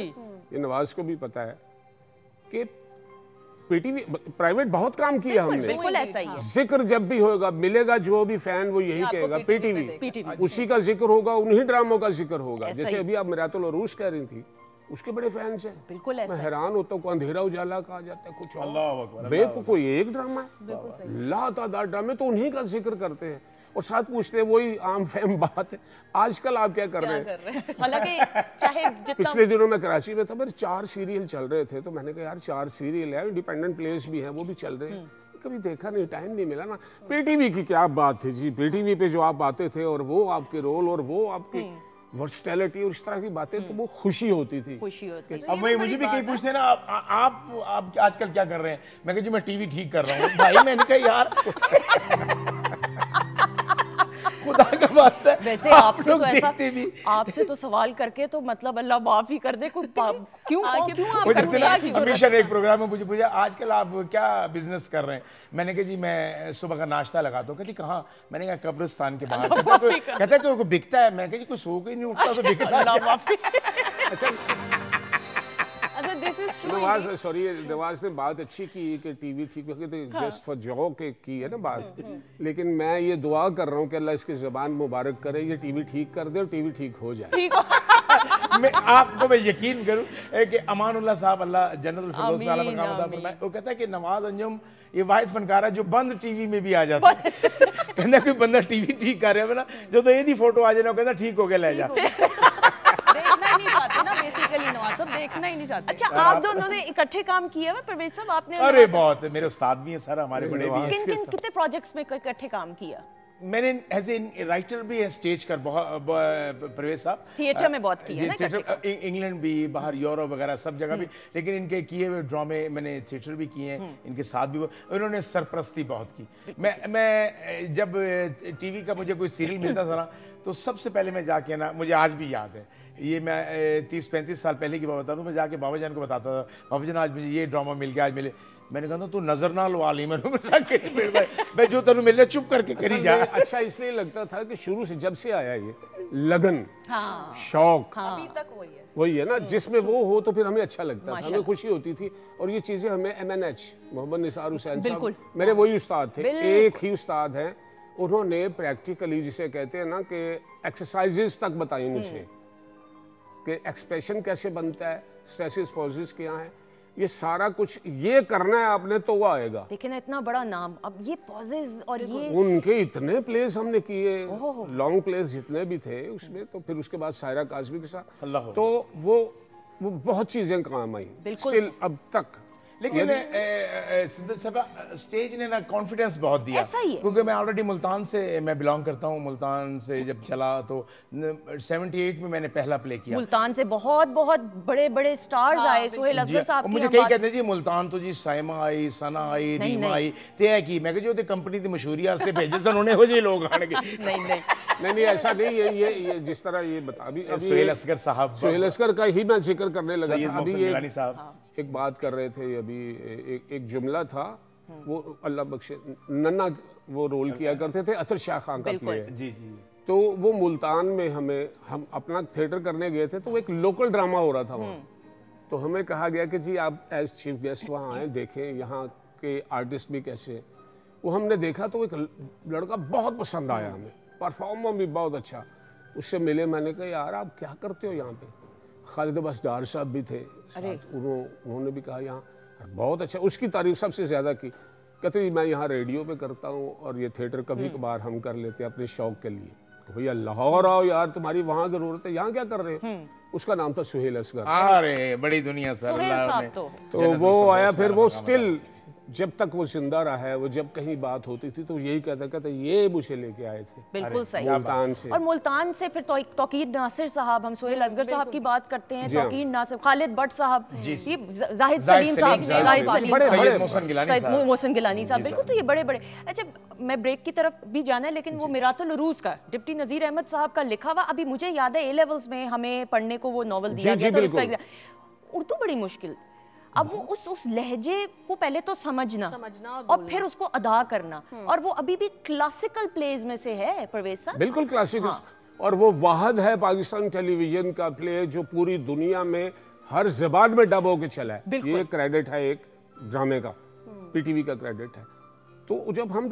ये नवाज को भी पता है कि पीटीवी प्राइवेट बहुत काम किया हमने, बिल्कुल ऐसा ही है। जिक्र जब भी होगा मिलेगा जो भी फैन वो यही कहेगा पीटीवी, उसी का जिक्र होगा, उन्हीं ड्रामों का जिक्र होगा। जैसे अभी आप मिरातुल अरूश कह रही थी, उसके बड़े फैंस हैं। बिल्कुल ऐसा। मैं हैरान होता हूँ, अंधेरा उजाला कहा जाता है, कुछ और कोई एक ड्रामा है, लातादार ड्रामे तो उन्हीं का जिक्र करते हैं और साथ पूछते हैं, वही आम फहम बात है, आजकल आप क्या कर रहे हैं? हालांकि चाहे जितना पिछले दिनों मैं कराची में था, मेरे 4 सीरियल चल रहे थे, तो मैंने कहा यार 4 सीरियल है, इंडिपेंडेंट प्लेस भी हैं, वो भी चल रहे हैं, कभी देखा नहीं, टाइम नहीं मिला ना। पीटीवी की क्या बात थी जी, पीटीवी पे जो आप आते थे और वो आपके रोल और वो आपकी वर्सटैलिटी और इस तरह की बातें, तो वो खुशी होती थी। अब भाई मुझे भी कहीं पूछते हैं ना, आप आजकल क्या कर रहे हैं? मैं कहा जी मैं टीवी ठीक कर रहा हूँ। भाई मैंने कहा यार खुदा का वास्ता है, वैसे आपसे तो ऐसा भी आपसे तो सवाल करके तो मतलब अल्लाह माफ ही कर दे, क्यों आप हमेशा एक प्रोग्राम में मुझे पूछा आजकल आप क्या बिजनेस कर रहे हैं? मैंने कहा जी मैं सुबह का नाश्ता लगाता हूँ। कहती कहाँ? मैंने कहा कब्रिस्तान के बाहर। कहता है कोई बिकता है? मैं कहा जी कोई सो के नहीं उठता तो बिकता। सॉरी नवाज ने बात अच्छी की कि टीवी ठीक है, तो जस्ट फॉर जॉक की है ना बात, लेकिन मैं ये दुआ कर रहा हूँ कि अल्लाह इसकी ज़बान मुबारक करे, ये टीवी ठीक कर दे और टीवी ठीक हो जाए। मैं आपको मैं यकीन करूँ कि अमानुल्लाह साहब अल्लाह जन्नतुल फिरदौस में आला मकाम अता फरमाए, वो कहता है कि नवाज अंजुम ये वाहिद फनकार है जो बंद टीवी में भी आ जाता है। कहता कोई बंदा टीवी ठीक कर रहा है ना, जो तो ये फोटो आ जाए कहता ठीक हो गया ले जा। देखना ही नहीं चाहते ना बेसिकली, नवाज साहब देखना ही नहीं चाहते। अच्छा आप दोनों ने इकट्ठे काम किया है परवेज साहब? आपने? अरे बहुत, मेरे उस्ताद भी हैं सर, हमारे बड़े भी हैं। कितने प्रोजेक्ट्स में इकट्ठे काम किया? मैंने एज ए राइटर भी है स्टेज कर बहुत, परवेज साहब थिएटर में बहुत किया ना, थिएटर इंग्लैंड भी, बाहर यूरोप वगैरह सब जगह भी, लेकिन इनके किए हुए ड्रामे मैंने थिएटर भी किए हैं, इनके साथ भी उन्होंने सरपरस्ती बहुत की। मैं जब टीवी का मुझे कोई सीरियल मिलता था ना, तो सबसे पहले मैं जाके ना, मुझे आज भी याद है, ये मैं 30-35 साल पहले की बात बताता हूँ, मैं जाके बाबा जान को बताता था, बाबा जान आज मुझे ये ड्रामा मिल गया, आज मिले। मैंने कहा तू नजर ना लवा ली, मैं जो तेन मिल रहा चुप करके करी जा। अच्छा इसलिए लगता था कि शुरू से जब से आया ये लगन, शौक, अभी तक वही है ना, जिसमें वो हो तो फिर हमें अच्छा लगता था, हमें खुशी होती थी। और ये चीजें हमें MNH मोहम्मद निसार हुसैन साहब मेरे वही उस्ताद थे, एक ही उस्ताद हैं, उन्होंने प्रैक्टिकली जिसे कहते हैं ना कि एक्सरसाइजेस तक बताई मुझे कि एक्सप्रेशन कैसे बनता है, स्ट्रेसेस पॉजेस क्या हैं, ये सारा कुछ ये करना है आपने तो वो आएगा। देखिए ना इतना बड़ा नाम, अब ये पॉजेस और ये उनके इतने प्लेस हमने किए, लॉन्ग प्लेस जितने भी थे उसमें, तो फिर उसके बाद सायरा काज़मी के साथ, तो वो बहुत चीजें काम आई स्टिल अब तक। लेकिन सुंदर साहब स्टेज ने ना कॉन्फिडेंस बहुत दिया, ऐसा ही है। क्योंकि मैं ऑलरेडी मुल्तान से मैं बिलोंग करता हूँ, मुल्तान से जब चला तो 78 में मैंने पहला प्ले किया। मुल्तान से बहुत बहुत बड़े बड़े स्टार्स आए, सोहेल असगर साहब, मुझे कई कहते हैं जी मुल्तान तो जी साइमा आई, सना आई, रीमा आई, ते है की, मैं कहा जो कंपनी की मशहूरी वास्ते भेजे सन उन्हें हो जी लोग आने के। नहीं ऐसा नहीं है, ये जिस तरह ये बता भी सोहेल असगर साहब, सोहेल असगर का ही मैं जिक्र करने लगा था अभी, एक बात कर रहे थे अभी, एक जुमला था, वो अल्लाह बख्शे नन्ना वो रोल किया करते थे, अतर शाह खान का प्ले, जी, तो वो मुल्तान में हम अपना थिएटर करने गए थे, तो वो एक लोकल ड्रामा हो रहा था वहाँ, तो हमें कहा गया कि जी आप एज चीफ गेस्ट वहाँ आए, देखें यहाँ के आर्टिस्ट भी कैसे। वो हमने देखा तो एक लड़का बहुत पसंद आया हमें, परफॉर्मर भी बहुत अच्छा, उससे मिले, मैंने कहा यार आप क्या करते हो यहाँ पे? खालिद अब्बास डार साहब भी थे, उन्होंने भी कहा यहाँ बहुत अच्छा, उसकी तारीफ सबसे ज़्यादा की। कहते मैं यहाँ रेडियो पे करता हूँ और ये थिएटर कभी कभार हम कर लेते हैं अपने शौक के लिए। भैया लाहौर आओ यार, तुम्हारी वहाँ ज़रूरत है, यहाँ क्या कर रहे हो? उसका नाम था सुहेल असगर। अरे बड़ी दुनिया सर, तो वो आया, फिर वो स्टिल जब तक वो जिंदा रहा है, वो जब कहीं बात होती थी तो यही कहता ये मुझे लेके आए थे। बिल्कुल सही। मुल्तान से, और मुल्तान से फिर तौकीर नासिर साहब, हम सोहेल असगर साहब की बात करते हैं, तौकीर नासिर, खालिद भट्ट साहब, ये जाहिद सलीम साहब, सैयद मोहसिन गिलानी साहब, बिल्कुल। तो ये बड़े बड़े। अच्छा मैं ब्रेक की तरफ भी जाना है, लेकिन वो मिरातुल उरूज का डिप्टी नज़ीर अहमद साहब का लिखा हुआ, अभी मुझे याद है A-levels में हमें पढ़ने को वो नॉवल दिया गया था, उसका उर्दू बड़ी मुश्किल, अब वो उस लहजे को पहले तो समझना और फिर उसको अदा करना, और वो अभी भी क्लासिकल प्लेज में से है परवेज साहब, बिल्कुल क्लासिकल। और वो वाहद है पाकिस्तान टेलीविजन का प्ले जो पूरी दुनिया में हर जबान में डब होके चला है, ये क्रेडिट है एक ड्रामे का, पीटीवी का क्रेडिट है। तो जब हम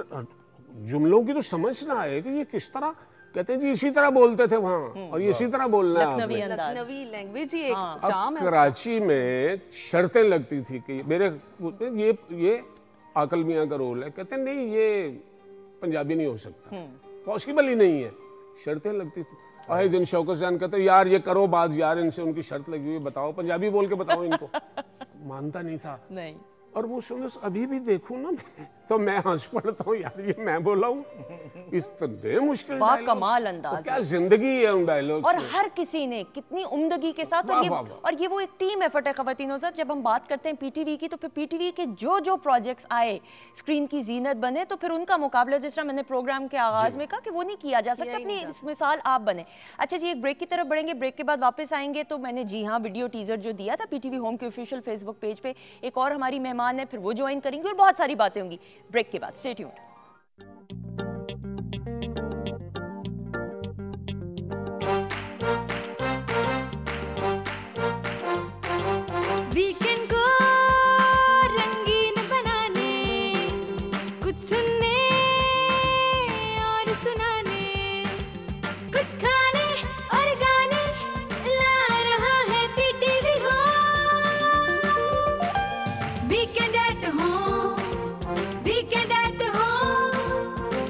जुमलों की तो समझ ना आए कि ये किस तरह, कहते हैं जी इसी तरह बोलते थे वहाँ और इसी तरह बोलना है आपने। लखनवी लैंग्वेज ही एक अब जाम है। कराची में शर्तें लगती थी कि मेरे ये आकल मियाँ का रोल है, कहते हैं नहीं ये पंजाबी नहीं हो सकता, पॉसिबल ही नहीं है, शर्तें लगती थी। आए दिन शौकत जान कहते यार ये करो बात यार, इनसे उनकी शर्त लगी हुई, बताओ पंजाबी बोल के बताओ इनको। मानता नहीं था। नहीं। और वो सुनो अभी भी देखूं ना तो मैं हंस पड़ता हूँ यार, ये मैं बोला हूँ, इतने मुश्किल कमाल अंदाज, क्या जिंदगी है उन डायलॉग। और हर किसी ने कितनी उम्दगी के साथ, और ये वो एक टीम एफर्ट है ख़वातीनो ज़ात। जब हम बात करते हैं पीटीवी की, तो फिर पीटीवी के जो प्रोजेक्ट्स आए स्क्रीन की जीनत बने, तो फिर उनका मुकाबला, जिस तरह मैंने प्रोग्राम के आगाज में कहा कि वो नहीं किया जा सकता, अपनी मिसाल आप बने। अच्छा जी, एक ब्रेक की तरफ बढ़ेंगे, ब्रेक के बाद वापस आएंगे। तो मैंने जी हाँ वीडियो टीजर जो दिया था पीटीवी होम के ऑफिशियल फेसबुक पेज पे, एक और हमारी मेहमान है, फिर वो ज्वाइन करेंगे और बहुत सारी बातें होंगी ब्रेक के बाद। Stay tuned. वीकेंड को रंगीन बनाने, कुछ सुनने और सुनाने, कुछ खाने और गाने ला रहा है PTV home. Weekend at home, weekend at home,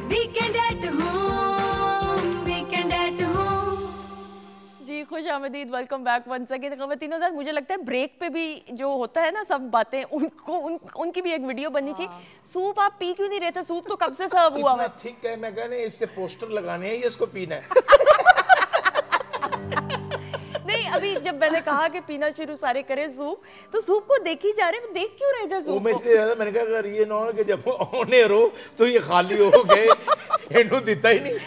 weekend at home, weekend at home. जी खुश आमदीद, वेलकम बैक वंस अगेन। ख़वातीनो ज़ात, मुझे लगता है ब्रेक पे भी जो होता है ना सब बातें, उनकी भी एक वीडियो बननी चाहिए। सूप आप पी क्यों नहीं रहे थे? सूप तो कब से सर्व हुआ है। ठीक है, मैं कहने इससे पोस्टर लगाने हैं, ये इसको पीना है। नहीं, अभी जब मैंने कहा कि पीना शुरू सारे करें सूप, तो सूप को देख ही जा रहे, देख क्यों रहे थे सूप मैं इसलिए ज्यादा मैंने कहा अगर ये ना हो कि जब ऑनर हो तो ये खाली हो गए, इन्हों देता ही नहीं।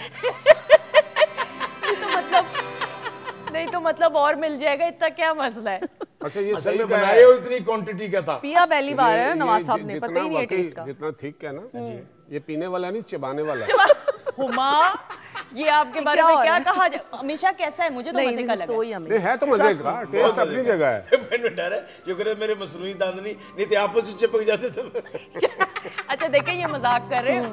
नहीं तो मतलब और मिल जाएगा, इतना क्या मसला है। अच्छा ये असल सही में कहा बनाए हो इतनी क्वांटिटी का था। पिया पहली बार है ये नवाज साहब ने, पता ही नहीं है टेस्ट का। जितना ठीक है ना, ये पीने वाला नहीं चबाने वाला। हुमा, ये आपके बारे में क्या कहा? हमेशा कैसा है? मुझे तो मजे का लगा। नहीं है तो मजे का, टेस्ट अपनी जगह है। मैंने डर है जो करे मेरे मसनूई दांत नहीं थे आपस में चिपक जाते थे। अच्छा देखें, ये मजाक कर रहे हैं।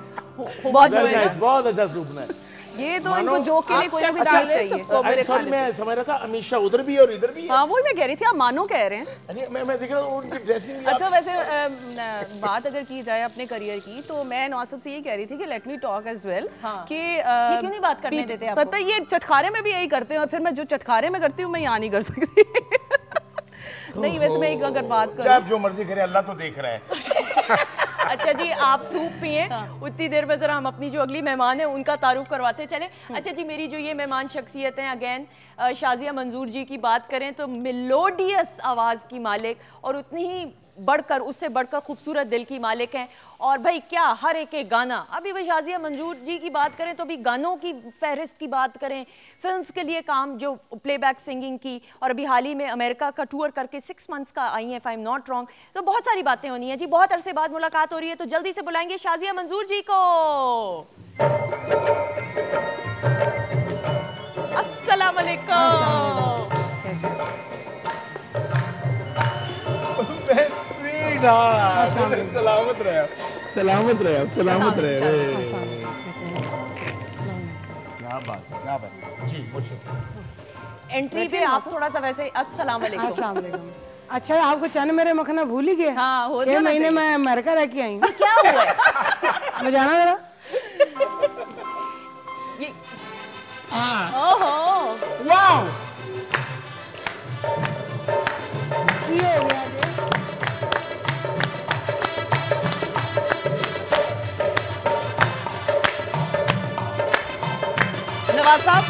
बहुत अच्छा सूप है ये तो इनको जो के लिए कोई ना कोई चीज चाहिए। मैं समझ रहा था अमीषा उधर भी और इधर भी। हाँ वही मैं कह रही थी, आप मानो कह रहे हैं। मैं देख रहा हूँ उनकी ड्रेसिंग। अच्छा वैसे बात अगर की जाए अपने करियर की, तो मैं नवाज साहब से यही कह रही थी कि let me talk as well कि ये क्यों नहीं बात करने देते आपको? पता ये चटखारे में भी यही करते हैं, और फिर मैं जो चटखारे में करती हूँ मैं यहाँ नहीं कर सकती। नहीं वैसे मैं एक अगर बात करूँ, जो मर्जी करे अल्लाह तो देख रहा है। अच्छा जी, आप सूप पिए, उतनी देर में जरा हम अपनी जो अगली मेहमान है उनका तारुफ करवाते चले। अच्छा जी, मेरी जो ये मेहमान शख्सियत हैं, अगेन शाजिया मंजूर जी की बात करें तो मेलोडियस आवाज़ की मालिक, और उतनी ही बढ़कर, उससे बढ़कर खूबसूरत दिल की मालिक हैं। और भाई क्या हर एक गाना, अभी भाई शाजिया मंजूर जी की बात करें तो अभी गानों की फहरिस्त की बात करें, फिल्म्स के लिए काम, जो प्लेबैक सिंगिंग की, और अभी हाल ही में अमेरिका का टूर करके 6 मंथ्स का आई हैं, if I am not wrong. तो बहुत सारी बातें होनी है जी, बहुत अरसे बाद मुलाकात हो रही है, तो जल्दी से बुलाएंगे शाजिया मंजूर जी को। अस्सलाम वालेकुम। सलामत रहे, सलामत रहे, सलामत रहे। क्या बात है, क्या बात जी। एंट्री पे आप थोड़ा सा वैसे अस्सलाम वालेकुम। अस्सलाम वालेकुम। अच्छा आपको चन मेरे मखना भूल ही गए? हाँ, हो 6 महीने मैं अमेरिका रह के आई हूँ। क्या हुआ है? मैं जाना जरा। ये ओहो वाओ, ये हो गया। नवाज साहब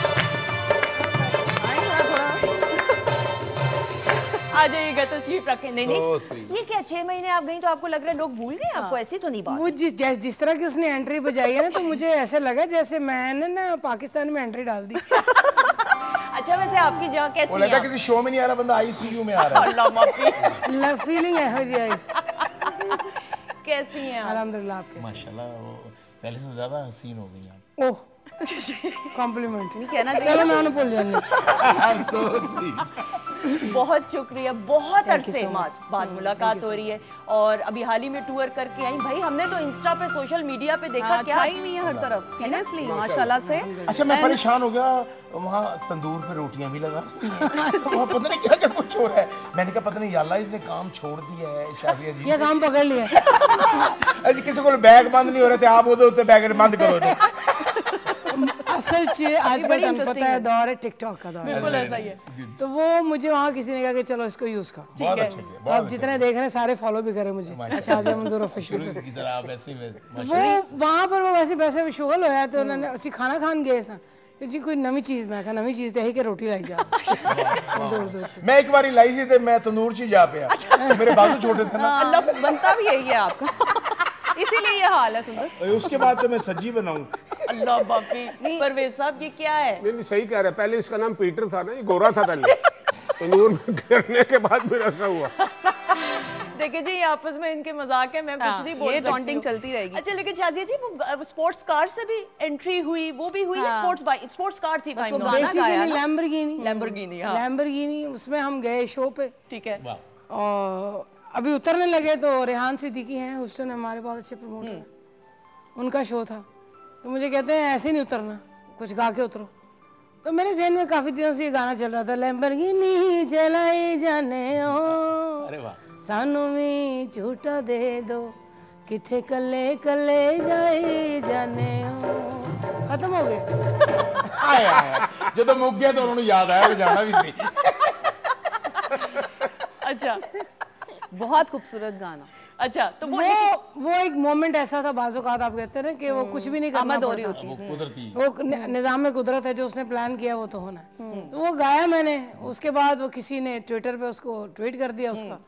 आ जाइएगा, तशरीफ रखें। नहीं नहीं, ये क्या 6 महीने आप गई तो आपको लग रहा है लोग भूल गए आपको? ऐसी तो नहीं बात। वो जिस तरह की उसने एंट्री बजाई है ना, तो मुझे ऐसे लगा जैसे मैंने ना पाकिस्तान में एंट्री डाल दी। अच्छा वैसे आपकी जगह कैसी है? किसी शो में नहीं आ रहा बंदा, आईसीयू में आ रहा है। अल्लाह माफी। फीलिंग है जी। कैसी हैं आप? अल्हम्दुलिल्लाह। आप कैसे? माशाल्लाह पहले से ज्यादा हसीन हो गई आप। ओह कॉम्प्लीमेंट नहीं कहना चलो मैं उन्हें भूल जाऊंगी। So sweet। बहुत शुक्रिया, बहुत अरसे बाद मुलाकात हो रही है और अभी हाल ही में टूर करके आई। भाई हमने तो इंस्टा पे सोशल मीडिया पे देखा क्या ही नहीं है हर तरफ, सीरियसली माशाल्लाह से। अच्छा मैं परेशान हो गया, वहाँ तंदूर पे रोटियां भी लगा वहाँ पता नहीं क्या क्या कुछ हो रहा है। मैंने कहा पता नहीं अल्लाह इसने काम छोड़ दिया है शाजिया जी, ये काम पकड़ लिया। अजी किसी को बैग बंद नहीं हो रहे थे, आप उधर बैग बंद करो। असल चीज आजकल पता है दौर है टिकटॉक का दौर, बिल्कुल ऐसा ही है। तो वो मुझे वहाँ किसी ने कहा कि चलो इसको यूज करो, बहुत अच्छे तो अब जितने देख रहे हैं सारे फॉलो भी करें मुझे शाजिया मंजूर ऑफिशियल। वो वहाँ पर वो वैसे शुगल होया तो उन्होंने असि खाना खान गए सा जी कोई नवी चीज, मैं कहा नवी चीज ते के रोटी लाई जा। मैं एक बार लाई सी मैं तंदूर ची जा पे मेरे बाजू छोटे थे ना, अल्लाह बनता भी यही है आपका, इसीलिए ये हाल है सुंदर। उसके बाद तो मैं सब्जी बनाऊं। अल्लाह बापी, परवेज साहब ये क्या है? नहीं सही कह रहे हैं, पहले इसका नाम पीटर था ना, ये गोरा था पहले, तंदूर में करने के बाद फिर ऐसा हुआ। देखिए जी ये आपस में इनके मजाक है, मैं कुछ नहीं बोल सकती, ये टॉन्टिंग चलती रहेगी। अच्छा लेकिन शाजिया जी वो स्पोर्ट्स कार से भी एंट्री हुई, वो भी हुई है स्पोर्ट्स कार थी, लैम्बोर्गिनी, उसमें हम गए शो पे, ठीक है। और अभी उतरने लगे तो रेहान सिद्दीकी हैं ह्यूस्टन, हमारे बहुत अच्छे प्रमोटर, उनका शो था, तो मुझे कहते हैं ऐसे नहीं उतरना, कुछ गा के उतरो। तो मेरे ज़हन में काफ़ी दिनों से ये गाना चल रहा था, लैम्बोर्गिनी चलाई जाने ओ सानू भी झूठा दे दो, किथे कले कले जाए जाने ओ। खत्म हो गया। जो तो मुक गया तो उन्होंने याद आया वो जाना भी थी। अच्छा बहुत खूबसूरत गाना। अच्छा तो वो एक मोमेंट ऐसा था, बाज़-औक़ात आप कहते हैं ना कि वो कुछ भी नहीं करना पड़ता, वो निज़ाम में कुदरत है, जो उसने प्लान किया वो तो होना है। तो वो गाया मैंने, उसके बाद वो किसी ने ट्विटर पे उसको ट्वीट कर दिया उसका,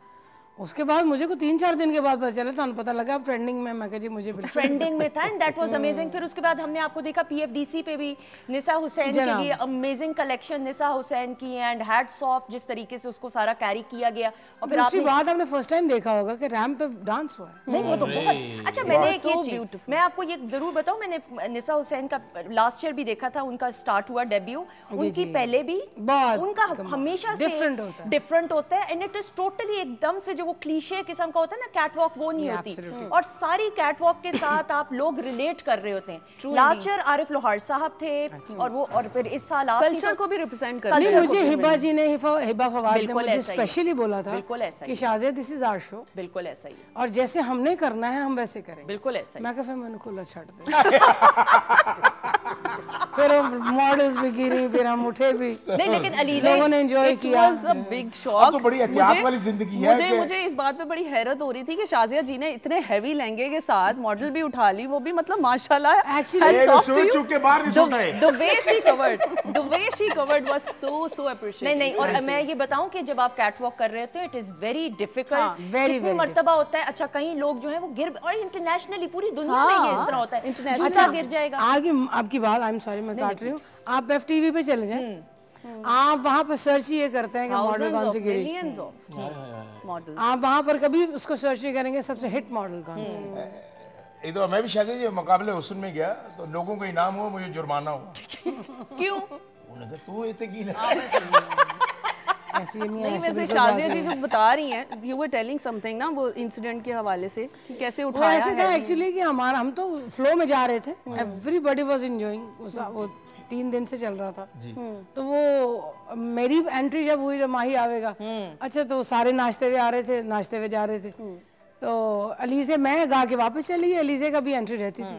उसके बाद मुझे को 3-4 दिन के बाद पता चला था, पता लगा ट्रेंडिंग में, मैं कहा जी मुझे ट्रेंडिंग में था एंड दैट वाज अमेजिंग। फिर उसके बाद हमने आपको देखा पीएफडीसी पे भी निसा हुसैन के लिए अमेजिंग कलेक्शन निसा हुसैन की, एंड हैट्स ऑफ जिस तरीके से उसको सारा कैरी किया गया। और फिर दूसरी बात आपने फर्स्ट टाइम देखा होगा कि रैंप पे डांस हुआ है। नहीं वो तो बहुत अच्छा। मैंने एक ये चीज मैं आपको ये जरूर बताऊं, मैंने निसा हुसैन का लास्ट ईयर भी देखा था, उनका स्टार्ट हुआ डेब्यू, उनकी पहले भी उनका हमेशा से डिफरेंट होता है एंड इट इज टोटली एकदम से जो वो क्लीशे किस्म का होता है ना कैटवॉक, वो नहीं होती, और सारी कैटवॉक के साथ आप लोग रिलेट कर रहे होते हैं। लास्ट ईयर आरिफ लोहार साहब थे और वो, और फिर इस साल आप कल्चर को भी रिप्रेजेंट कर रहे हैं। मुझे हिबा जी ने, हिबा फवाद ने मुझे स्पेशली बोला था कि Shazia this is our show, बिल्कुल ऐसा ही, और जैसे हमने करना है हम वैसे करें, बिल्कुल ऐसा ही। मैं कहा मैंने खुला छाड़ दे। फिर मॉडल्स भी गिरी, फिर हम उठे भी नहीं, लेकिन अलीज़ा लोगों ने एंजॉय किया। It was a big shock. तो बड़ी एहतियात वाली जिंदगी है। मुझे इस बात पे बड़ी हैरत हो रही थी कि शाजिया जी ने इतने हैवी लहंगे के साथ मॉडल भी उठा ली, वो भी मतलब माशाल्लाह। एक्चुअली चुप के बाहर नहीं सुना है। The way she covered was so appreciated। नहीं, और मैं ये बताऊं कि जब आप कैटवॉक कर रहे होते हो इट इज वेरी डिफिकल्ट, कितनी मर्तबा होता है। अच्छा कई लोग जो है वो गिर, और इंटरनेशनली पूरी दुनिया में ये इस तरह होता है, इंटरनेशनल गिर जाएगा। आगे आपकी बात, आई एम सॉरी मैं काट रही हूँ, आप FTV पे चले जाएं, आप वहाँ पर सर्च ये करते हैं कि मॉडल कौन से गिरी, आप वहाँ पर कभी उसको सर्च नहीं करेंगे सबसे हिट मॉडल कौन से। एक तो मैं भी शायद ये मुकाबले हुस्न में गया तो लोगों को इनाम हुआ, मुझे जुर्माना हुआ। क्यों? उन्होंने कहा तू इतने की ऐसी नहीं है। वैसे शाजिया जी जो बता रही हैं, यू वर टेलिंग समथिंग ना वो इंसिडेंट के हवाले से कि कैसे उठाया है। ऐसे था एक्चुअली कि हमारा, हम तो फ्लो में जा रहे थे, एवरीबॉडी वाज एंजॉयिंग, वो 3 दिन से चल रहा था जी। तो वो मेरी एंट्री जब हुई तो माही आवेगा, अच्छा तो सारे नाचते हुए आ रहे थे, नाचते हुए जा रहे थे, तो अलीज़े मैं गा के वापस चली गई, अलीज़े का भी एंट्री रहती थी,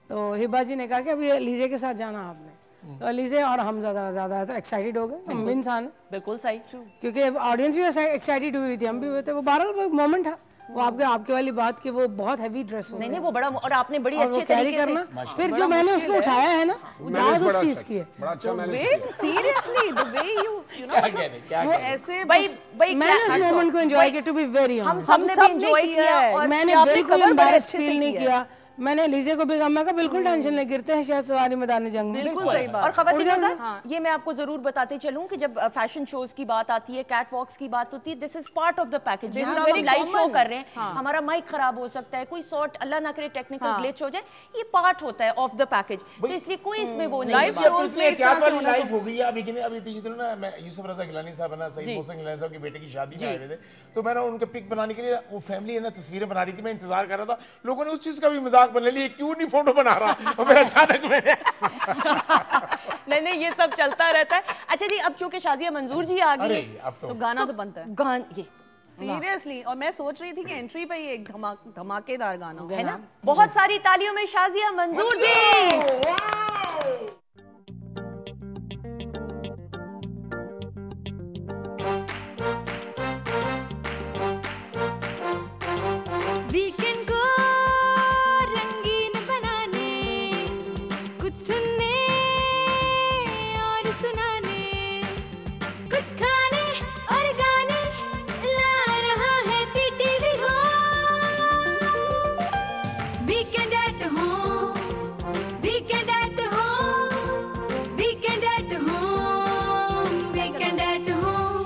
तो हिबा जी ने कहा कि अभी अलीज़े के साथ जाना आपने, तो अलीज़े और हम ज़्यादा एक्साइटेड हो गए, हम भी इंसान बिल्कुल सही, क्योंकि ऑडियंस भी एक्साइटेड हुई थी, हम भी हुए थे। वो बहरहाल मोमेंट था वो आपके वाली बात कि वो बहुत हैवी ड्रेस हो, नहीं वो बड़ा, और आपने बड़ी अच्छे तरीके से, फिर जो मैंने उसको उठाया है ना याद उस चीज की है, बड़ा अच्छा seriously the way you know वो ऐसे भाई मैंने उस मोमेंट को एंजॉय किया, टू बी वेरी ऑनेस्ट, हमने भी एंजॉय किया, और मैंने बिल्कुल एम्बैरेस्ड फील नहीं किया, मैंने लीजे को भी कहा, मैं कहा बिल्कुल टेंशन नहीं, गिरते हैं शायद सवारी मैदान जंग में। बिल्कुल सही बात। और खवातीन हज़रात, ये मैं आपको जरूर बताते चलूं कि जब फैशन शोज की बात आती है, कैट वॉक्स की बात होती है, this is part of the package. जिस तरह हम लाइव शो कर रहे हैं, हमारा माइक खराब हो सकता है, कोई सॉर्ट अल्लाह ना करे टेक्निकल ग्लिच हो जाए, ये पार्ट होता है ऑफ द पैकेज, तो इसलिए कोई इसमें वो नहीं। लाइव शोज में क्या लाइफ हो गई है अभी पीछे दिनों ना, मैं यूसुफ रजा गिलानी साहब है ना, सईद मोहसिन गिलानी साहब की बेटे की शादी में आए हुए थे, तो मैंने उनके पिक बनाने के लिए, वो फैमिली है ना तस्वीरें बना रही थी, मैं इंतजार कर रहा था, लोगों ने उस चीज का भी मजाक बना लिया, क्यों नहीं फोटो बना रहा, और मेरा अचानक मैंने नहीं ये सब चलता रहता है। अच्छा जी, अब चूंकि शाजिया मंजूर जी आ गई, तो गाना तो बनता है, गान ये सीरियसली। और मैं सोच रही थी कि एंट्री पे ही एक धमाकेदार गाना है ना। बहुत सारी तालियों में शाजिया मंजूर जी। वीकेंड को रंगीन बनाने, कुछ सुनने और सुनाने, कुछ खाने और गाने ला रहा है PTV home. Weekend at home, weekend at home, weekend at home, weekend at home.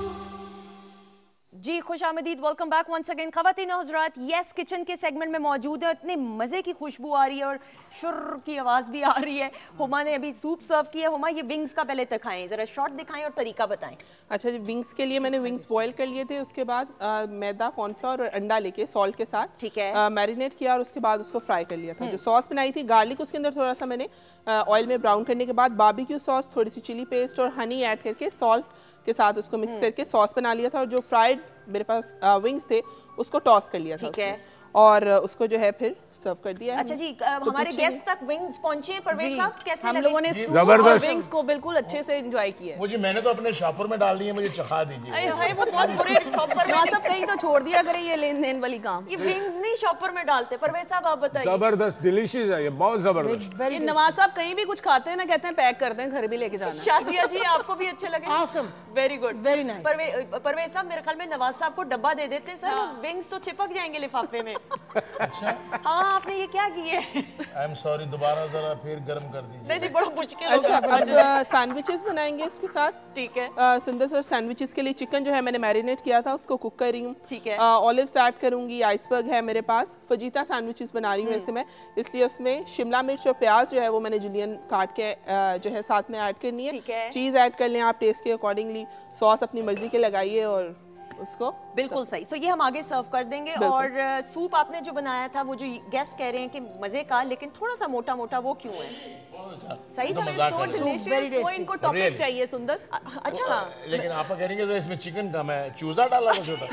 जी खुश आमदीद, वेलकम बैक वंस अगेन। खवातीन हज़रात, यस किचन के सेगमेंट में मौजूद है। इतनी मज़े की खुशबू आ रही है और शुर की आवाज़ भी आ रही है। हुमा ने अभी सूप सर्व किया। हुमा, ये विंग्स का पहले दिखाएं, ज़रा शॉर्ट दिखाएं और तरीका बताएं। अच्छा जी, विंग्स के लिए मैंने विंग्स बॉईल कर लिए थे, उसके बाद मैदा, कॉर्नफ्लोर और अंडा लेके सॉल्ट के साथ ठीक है मैरिनेट किया और उसके बाद उसको फ्राई कर लिया था। जो सॉस बनाई थी गार्लिक, उसके अंदर थोड़ा सा मैंने ऑयल में ब्राउन करने के बाद बारबेक्यू सॉस, थोड़ी सी चिली पेस्ट और हनी ऐड करके सॉल्ट के साथ उसको मिक्स करके सॉस बना लिया था। और जो फ्राइड मेरे पास विंग्स थे उसको टॉस कर लिया था ठीक है, और उसको जो है फिर सर्व कर दिया। अच्छा जी, हमारे गेस्ट तक विंग्स पहुंचे हैं। परवेज साहब, कैसे हम लगे? लोगों ने सूप और विंग्स को बिल्कुल अच्छे से एंजॉय किया है। मुझे, मैंने तो अपने शॉपर में डाल दिए, मुझे चखा दीजिए। अरे हाय, वो बहुत बुरे शॉपर में। नवाज साहब कहीं तो छोड़ दिया करें ये लेन देन वाली काम। ये विंग्स नहीं शॉपर में डालते। परवेज साहब आप बताइए। जबरदस्त, डिलीशियस है ये, बहुत जबरदस्त। ये नवाज साहब कहीं भी कुछ खाते हैं ना, कहते हैं पैक करते हैं, घर भी लेके जाना। शाजिया जी, आपको भी अच्छे लगे? Awesome. Very good, Very nice. परवेज साहब, मेरे ख्याल में नवाज साहब को डब्बा दे देते हैं सर, वो विंग्स तो चिपक जाएंगे लिफाफे में। अच्छा, हाँ, आपने ये क्या किए? आई एम सॉरी, दोबारा जरा फिर गर्म कर दीजिए। नहीं, बड़ा मुश्किल अच्छा, होगा। अब सैंडविचेस बनाएंगे इसके साथ। ठीक है, सुंदर सर, सैंडविचेस के लिए चिकन जो है मैंने मैरिनेट किया था, उसको कुक कर रही हूँ। ठीक है, ऑलिव्स ऐड करूंगी, आइसबर्ग है मेरे पास, फजीता सैंडविचेस बना रही हूँ वैसे मैं, इसलिए उसमें शिमला मिर्च और प्याज जो है वो मैंने जुलियन काट के जो है साथ में ऐड करनी ठीक है। है। चीज़ ऐड कर लें आप टेस्ट के अकॉर्डिंगली, सॉस अपनी मर्जी के लगाइए और उसको बिल्कुल सही। सो ये हम आगे सर्व कर देंगे। और सूप आपने जो बनाया था, वो जो गेस्ट कह रहे हैं कि मजे का, लेकिन थोड़ा सा मोटा मोटा, वो क्यों है? सही था। So delicious, वो इनको टॉपिक चाहिए सुंदर। अच्छा, लेकिन आप कहेंगे तो इसमें चिकन कम है, चूजा डाला था छोटा।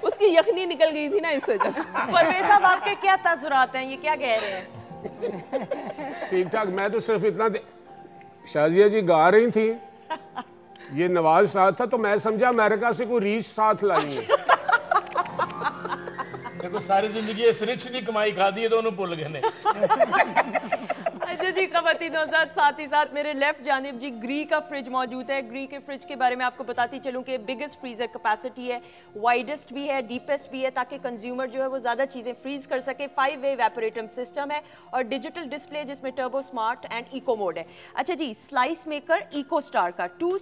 उसकी यखनी निकल गई थी ना, इस वजह से। परवेज साहब, आपके क्या तासुरात हैं, ये क्या कह रहे हैं? ठीक ठाक, मैं तो सिर्फ इतना शाजिया जी गा रही थी, ये नवाज साथ था, तो मैं समझा अमेरिका से कोई रीच साथ लाई है। देखो, सारी जिंदगी इस रिच की कमाई खा दी है, दोनों भूल गए ने। अच्छा जी, खवातीन हज़रात, साथ ही साथ मेरे लेफ्ट जानिब जी ग्री का फ्रिज मौजूद है। ग्री के फ्रिज के बारे में आपको बताती चलूं कि बिगेस्ट फ्रीजर कैपेसिटी है, वाइडेस्ट भी है, डीपेस्ट भी है, ताकि कंज्यूमर जो है वो ज़्यादा चीज़ें फ्रीज कर सके। 5-वे इवेपोरेटम सिस्टम है और डिजिटल डिस्प्ले जिसमें turbo smart and eco mode है। अच्छा जी, स्लाइस मेकर इको स्टार का two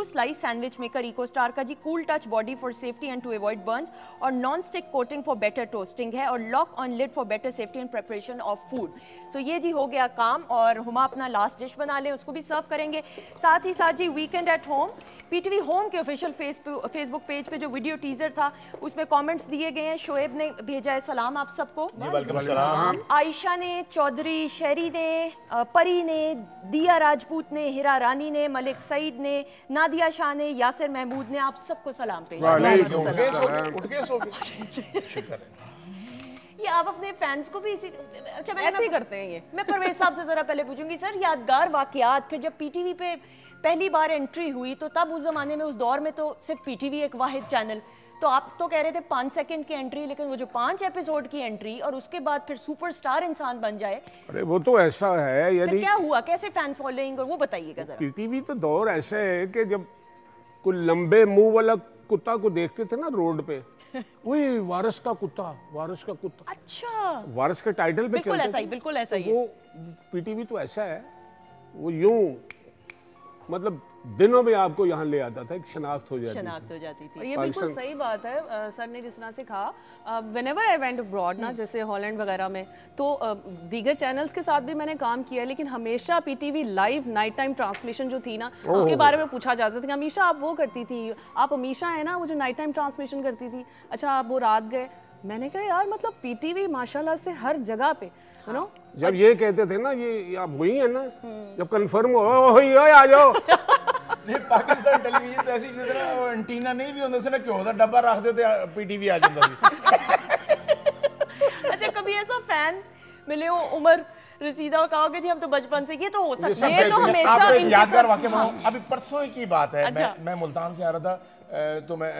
slice sandwich maker eco star का जी, cool touch body for safety and to avoid burns, और non stick coating for better toasting है, और lock on lid for better safety and preparation of food. So ये जी हो गया काम। और हुमा अपना लास्ट डिश बना ले, उसको भी सर्व करेंगे। साथ ही साथ जी, weekend at home PTV home के ऑफिशियल फेसबुक पेज पे जो वीडियो टीजर था, उसमें कमेंट्स दिए गए हैं। शोएब ने भेजा है सलाम आप सबको, आयशा ने, चौधरी शहरी ने, परी ने, दिया राजपूत ने, हिरा रानी ने, मलिक सईद ने, नादिया शाह ने, यासिर महमूद ने, आप सबको सलाम पेश। ये आप अपने फैंस को भी इसी ऐसे ही करते हैं ये। मैं परवेज साहब से जरा पहले पूछूंगी, सर यादगार वाकयात, फिर जब पीटीवी पे पहली बार एंट्री हुई, तो तब उस जमाने में, उस दौर में तो सिर्फ पीटीवी एक वाहिद चैनल, तो आप तो कह रहे थे 5 सेकंड की एंट्री, लेकिन वो जो 5 एपिसोड की एंट्री और उसके बाद फिर सुपरस्टार इंसान बन जाए, अरे वो तो ऐसा है, यानी क्या हुआ, कैसे फैन फॉलोइंग, और वो बताइएगा जरा। पीटीवी तो दौर ऐसे है कि जब कोई लंबे मुंह वाला कुत्ता को देखते थे ना रोड पे, वही वारिस का कुत्ता, वारिस का कुत्ता। अच्छा, वारिस के टाइटल पे बिल्कुल चलते ऐसा ही, थे। बिल्कुल ऐसा ही। वो पीटीवी तो ऐसा है, वो यूं मतलब दिनों में आपको यहाँ ले आता था, एक शनाख्त हो जाती शनाख्त हो जाती थी। और ये बिल्कुल सही बात है, सर ने जिस तरह से कहा, व्हेनेवर आई वेंट अब्रॉड ना, जैसे हॉलैंड वगैरह में, तो दीगर चैनल्स के साथ भी मैंने काम किया है, लेकिन हमेशा PTV live night time transmission जो थी ना, उसके बारे में पूछा जाता था कि हमेशा आप वो करती थी, आप हमेशा है ना वो जो नाइट टाइम ट्रांसमिशन करती थी, अच्छा आप वो रात गए। मैंने कहा यार मतलब पीटीवी माशाल्लाह से हर जगह पे, यू नो। जब ये कहते थे ना, ये आप वही है ना, जब कंफर्म हो ही आ जाओ। नहीं, पाकिस्तान टेलीविजन तो ऐसी चीज है ना, एंटीना नहीं भी होता से ना, क्यों होता डब्बा रख दो तो पीटीवी आ जाता है। अच्छा, कभी ऐसा फैन मिले हो उमर रसीदा और कहा कि जी हम तो बचपन से, ये तो हो सकता है, ये तो हमेशा आपको एक इनके यादगार साथ- वाकया बताऊं, अभी परसों की बात है। अच्छा। मैं मुल्तान से आ रहा था, तो मैं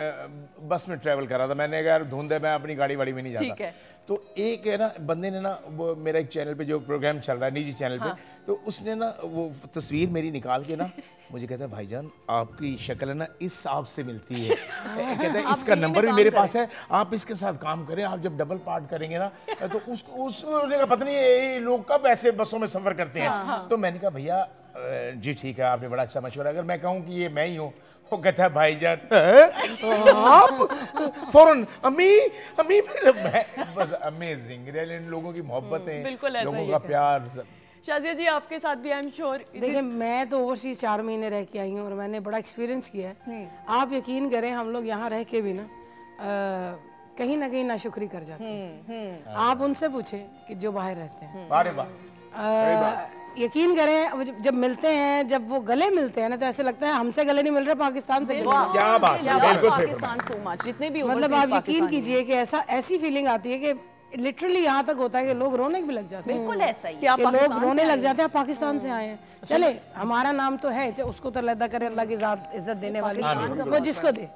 बस में ट्रैवल कर रहा था। मैंने कहा यार धुंध है, मैं अपनी गाड़ी वाड़ी में नहीं ठीक जाता। है। तो एक है ना बंदे ने ना, वो मेरा एक चैनल पे जो प्रोग्राम चल रहा है निजी चैनल पे, तो उसने ना वो तस्वीर मेरी निकाल के ना मुझे कहता है भाईजान आपकी शक्ल है ना इस सांप से मिलती है। कहता है इसका नंबर भी मेरे पास है, आप इसके साथ काम करें, आप जब डबल पार्ट करेंगे ना तो उसने कहा पता नहीं ये लोग कब ऐसे बसों में सफर करते हैं। तो मैंने कहा भैया जी ठीक है, आपने बड़ा अच्छा मशवरा। अगर मैं कहूँ कि ये मैं ही हूँ, वो कहता है भाईजान आप फौरन अम्मी अम्मी, मैं बस अमेजिंग रियल, इन लोगों की मोहब्बतें, बिल्कुल ऐसा लोगों ही का है। प्यार। शाजिया जी आपके साथ भी आई एम श्योर। देखिए मैं तो ओवरसीज 4 महीने रह के आई हूँ और मैंने बड़ा एक्सपीरियंस किया है। आप यकीन करें हम लोग यहाँ रह के भी ना कहीं ना कहीं नाशुक्री कर जाते हैं। आप उनसे पूछें कि जो बाहर रहते हैं, अरे वाह, यकीन करें जब मिलते हैं, जब वो गले मिलते हैं ना, तो ऐसे लगता है हमसे गले नहीं मिल रहे, पाकिस्तान से गले मिल रहे हैं। क्या बात है, बिल्कुल सही पाकिस्तान सो मच, जितने भी मतलब overseas आप यकीन पाकिस्तानी कीजिए कि ऐसी फीलिंग आती है कि लिटरली यहाँ तक होता है कि लोग रोने भी लग जाते हैं। बिल्कुल ऐसा ही है। कि आप कि लोग पाकिस्तान रोने से लग आए जाते हैं, पाकिस्तान से आए हैं। चले हमारा नाम तो है, उसको तो अल्लाह करे, अल्लाह की इज्जत देने वाली, वो जिसको दे,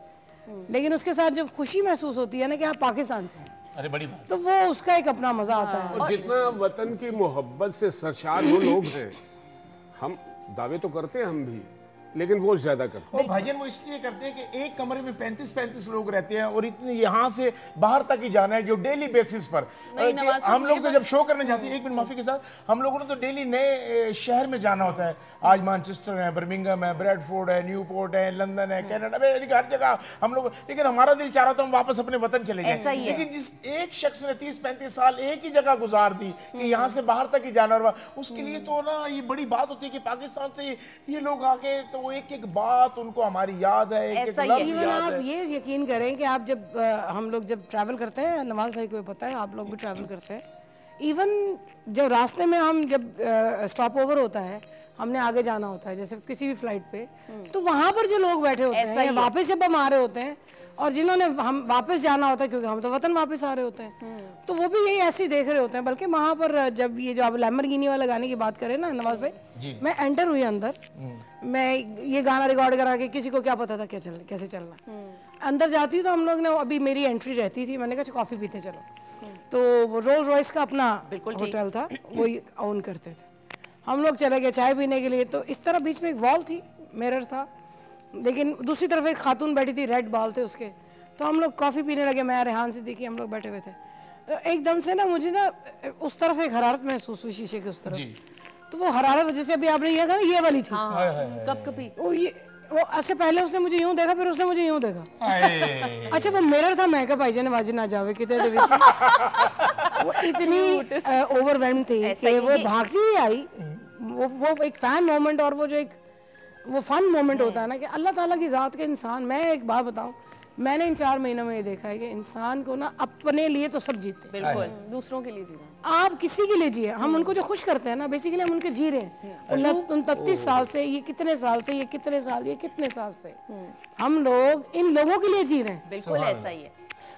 लेकिन उसके साथ जब खुशी महसूस होती है ना कि आप पाकिस्तान से हैं, अरे बड़ी बात। तो वो उसका एक अपना मजा आता है। और जितना वतन की मोहब्बत से सरशार वो लोग हैं, हम दावे तो करते हैं हम भी, लेकिन वो ज्यादा करते हैं। और भाईजान वो इसलिए करते हैं कि एक कमरे में 35-35 लोग रहते हैं और इतने यहाँ से बाहर तक ही जाना है जो डेली बेसिस पर। नवाज हम लोग तो जब शो करने जाते हैं, एक मिनट माफी के साथ, हम लोगों ने तो डेली नए शहर में जाना होता है। आज मैनचेस्टर है, बर्मिंघम है, ब्रैडफोर्ड है, न्यूपोर्ट है, लंदन है, कनाडा में, हर जगह हम लोग, लेकिन हमारा दिल चाह रहा था हम वापस अपने वतन चले जाएं। ऐसा ही है। लेकिन जिस एक शख्स ने 30-35 साल एक ही जगह गुजार दी कि यहाँ से बाहर तक ही जाना, और उसके लिए तो ना ये बड़ी बात होती है कि पाकिस्तान से ये लोग आके तो वो एक एक बात उनको हमारी याद है, एक एक ऐसा ही है। लफ्ज़ इवन याद आप है। ये यकीन करें कि आप जब हम लोग जब ट्रैवल करते हैं, नवाज भाई को भी पता है, आप लोग भी ट्रैवल करते हैं, इवन जब रास्ते में हम जब स्टॉप ओवर होता है, हमने आगे जाना होता है जैसे किसी भी फ्लाइट पे, तो वहां पर जो लोग बैठे होते ऐसा हैं ही या है। वापस जब हम आ रहे होते हैं और जिन्होंने हम वापस जाना होता है, क्योंकि हम तो वतन वापस आ रहे होते हैं, तो वो भी यही ऐसे ही देख रहे होते हैं। बल्कि वहां पर जब ये जो आप लैम्बोर्गिनी वाला गाने की बात करें ना नवाज भाई, मैं एंटर हुई अंदर, मैं ये गाना रिकॉर्ड करा के, किसी को क्या पता था कैसे चलना। अंदर जाती हूँ तो हम लोग ने, अभी मेरी एंट्री रहती थी, मैंने कहा कॉफी पीते चलो, तो वो रोल्स रॉयस का अपना होटल था, वही ओन करते थे। हम लोग चले गए चाय पीने के लिए, तो इस तरह बीच में एक वॉल थी, मिरर था, लेकिन दूसरी तरफ एक खातून बैठी थी, रेड बाल थे उसके, तो हम लोग कॉफ़ी पीने लगे, मैं रेहान सिद्दीकी हम लोग बैठे हुए थे। तो एकदम से ना मुझे ना उस तरफ एक हरारत महसूस हुई, शीशे के उस तरफ, तो वो हरारत जैसे अभी आपने ये कहा ना, ये वाली थी। कब कभी वो ऐसे पहले उसने मुझे यूं देखा, फिर उसने मुझे यूं देखा। अच्छा वो मिरर था, मैं कहा भाईजान आवाज ना जावे कितने दे विच। वो इतनी ओवरवेल्म थी कि वो भागती हुई आई, वो एक फैन मोमेंट, और वो जो एक वो फन मोमेंट होता है ना कि अल्लाह ताला की ज़ात के इंसान। मैं एक बात बताऊं, मैंने इन 4 महीनों में ये देखा है कि इंसान को ना अपने लिए तो सब जीते, बिल्कुल दूसरों के लिए जीना। आप किसी के लिए जिए, हम उनको जो खुश करते हैं ना, बेसिकली हम उनके जी रहे हैं। 29 साल से, ये कितने साल से, ये कितने साल, ये कितने साल से हम लोग इन लोगों के लिए जी रहे हैं। बिल्कुल ऐसा ही है।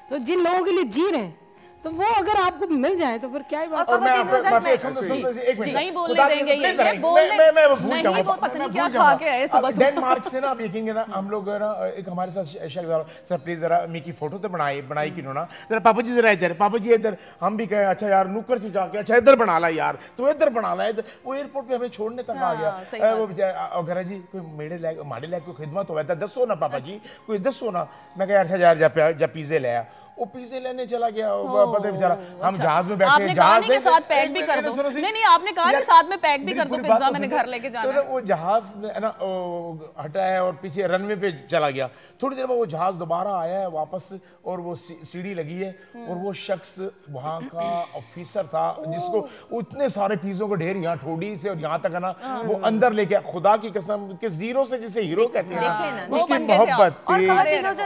तो जिन लोगों के लिए जी रहे हैं, तो वो अगर आपको मिल जाए तो फिर क्या ही बात। और मैं आपको खवतीन माफी में- सुनते एक मिनट नहीं बोलने खुदा की- देंगे ये, नहीं, नहीं, बोलने- मैं भूल नहीं, जाऊंगा, वो पता नहीं मैं क्या भूल खा जाऊंगा। के आए सुबह अब सुबह। डेनमार्क से ना आप यकीन ना हम लोग ना एक हमारे साथ सर प्लीज जरा मिकी फोटो तो बनाई किन्हों ना जरा, पापा जी जरा इधर, पापा जी इधर। हम भी कहे अच्छा यार नुक्कर से जाके अच्छा इधर बना ला यार, तो इधर बना ला इधर। वो एयरपोर्ट पे हमें छोड़ने तक आ गया। वो घर जी कोई मेरे लायक माड़े लायक कोई खिदमत हो, दसो ना पापा जी, कोई दसो ना। मैं कहा यार जा पिज्जे ले आ। वो पिज़्ज़े लेने चला गया, पता है बेचारा। हम जहाज में बैठे, आपने कहा नहीं कि साथ पैक भी कर दो। नहीं, आपने कहा कि साथ में पैक भी कर दो पिज़्ज़ा, मैंने घर लेके जाना है। तो वो जहाज में ना हटा है और पीछे रनवे पे चला गया। थोड़ी देर बाद वो जहाज दोबारा आया है वापस, और वो सीढ़ी लगी है, और वो शख्स वहाँ का ऑफिसर था जिसको इतने सारे पिज़्ज़ों को ढेर यहाँ ठोडी से और यहाँ तक है ना वो अंदर लेके, खुदा की कसम के जीरो से जिसे हीरो कहते हैं, उसकी मोहब्बत थी।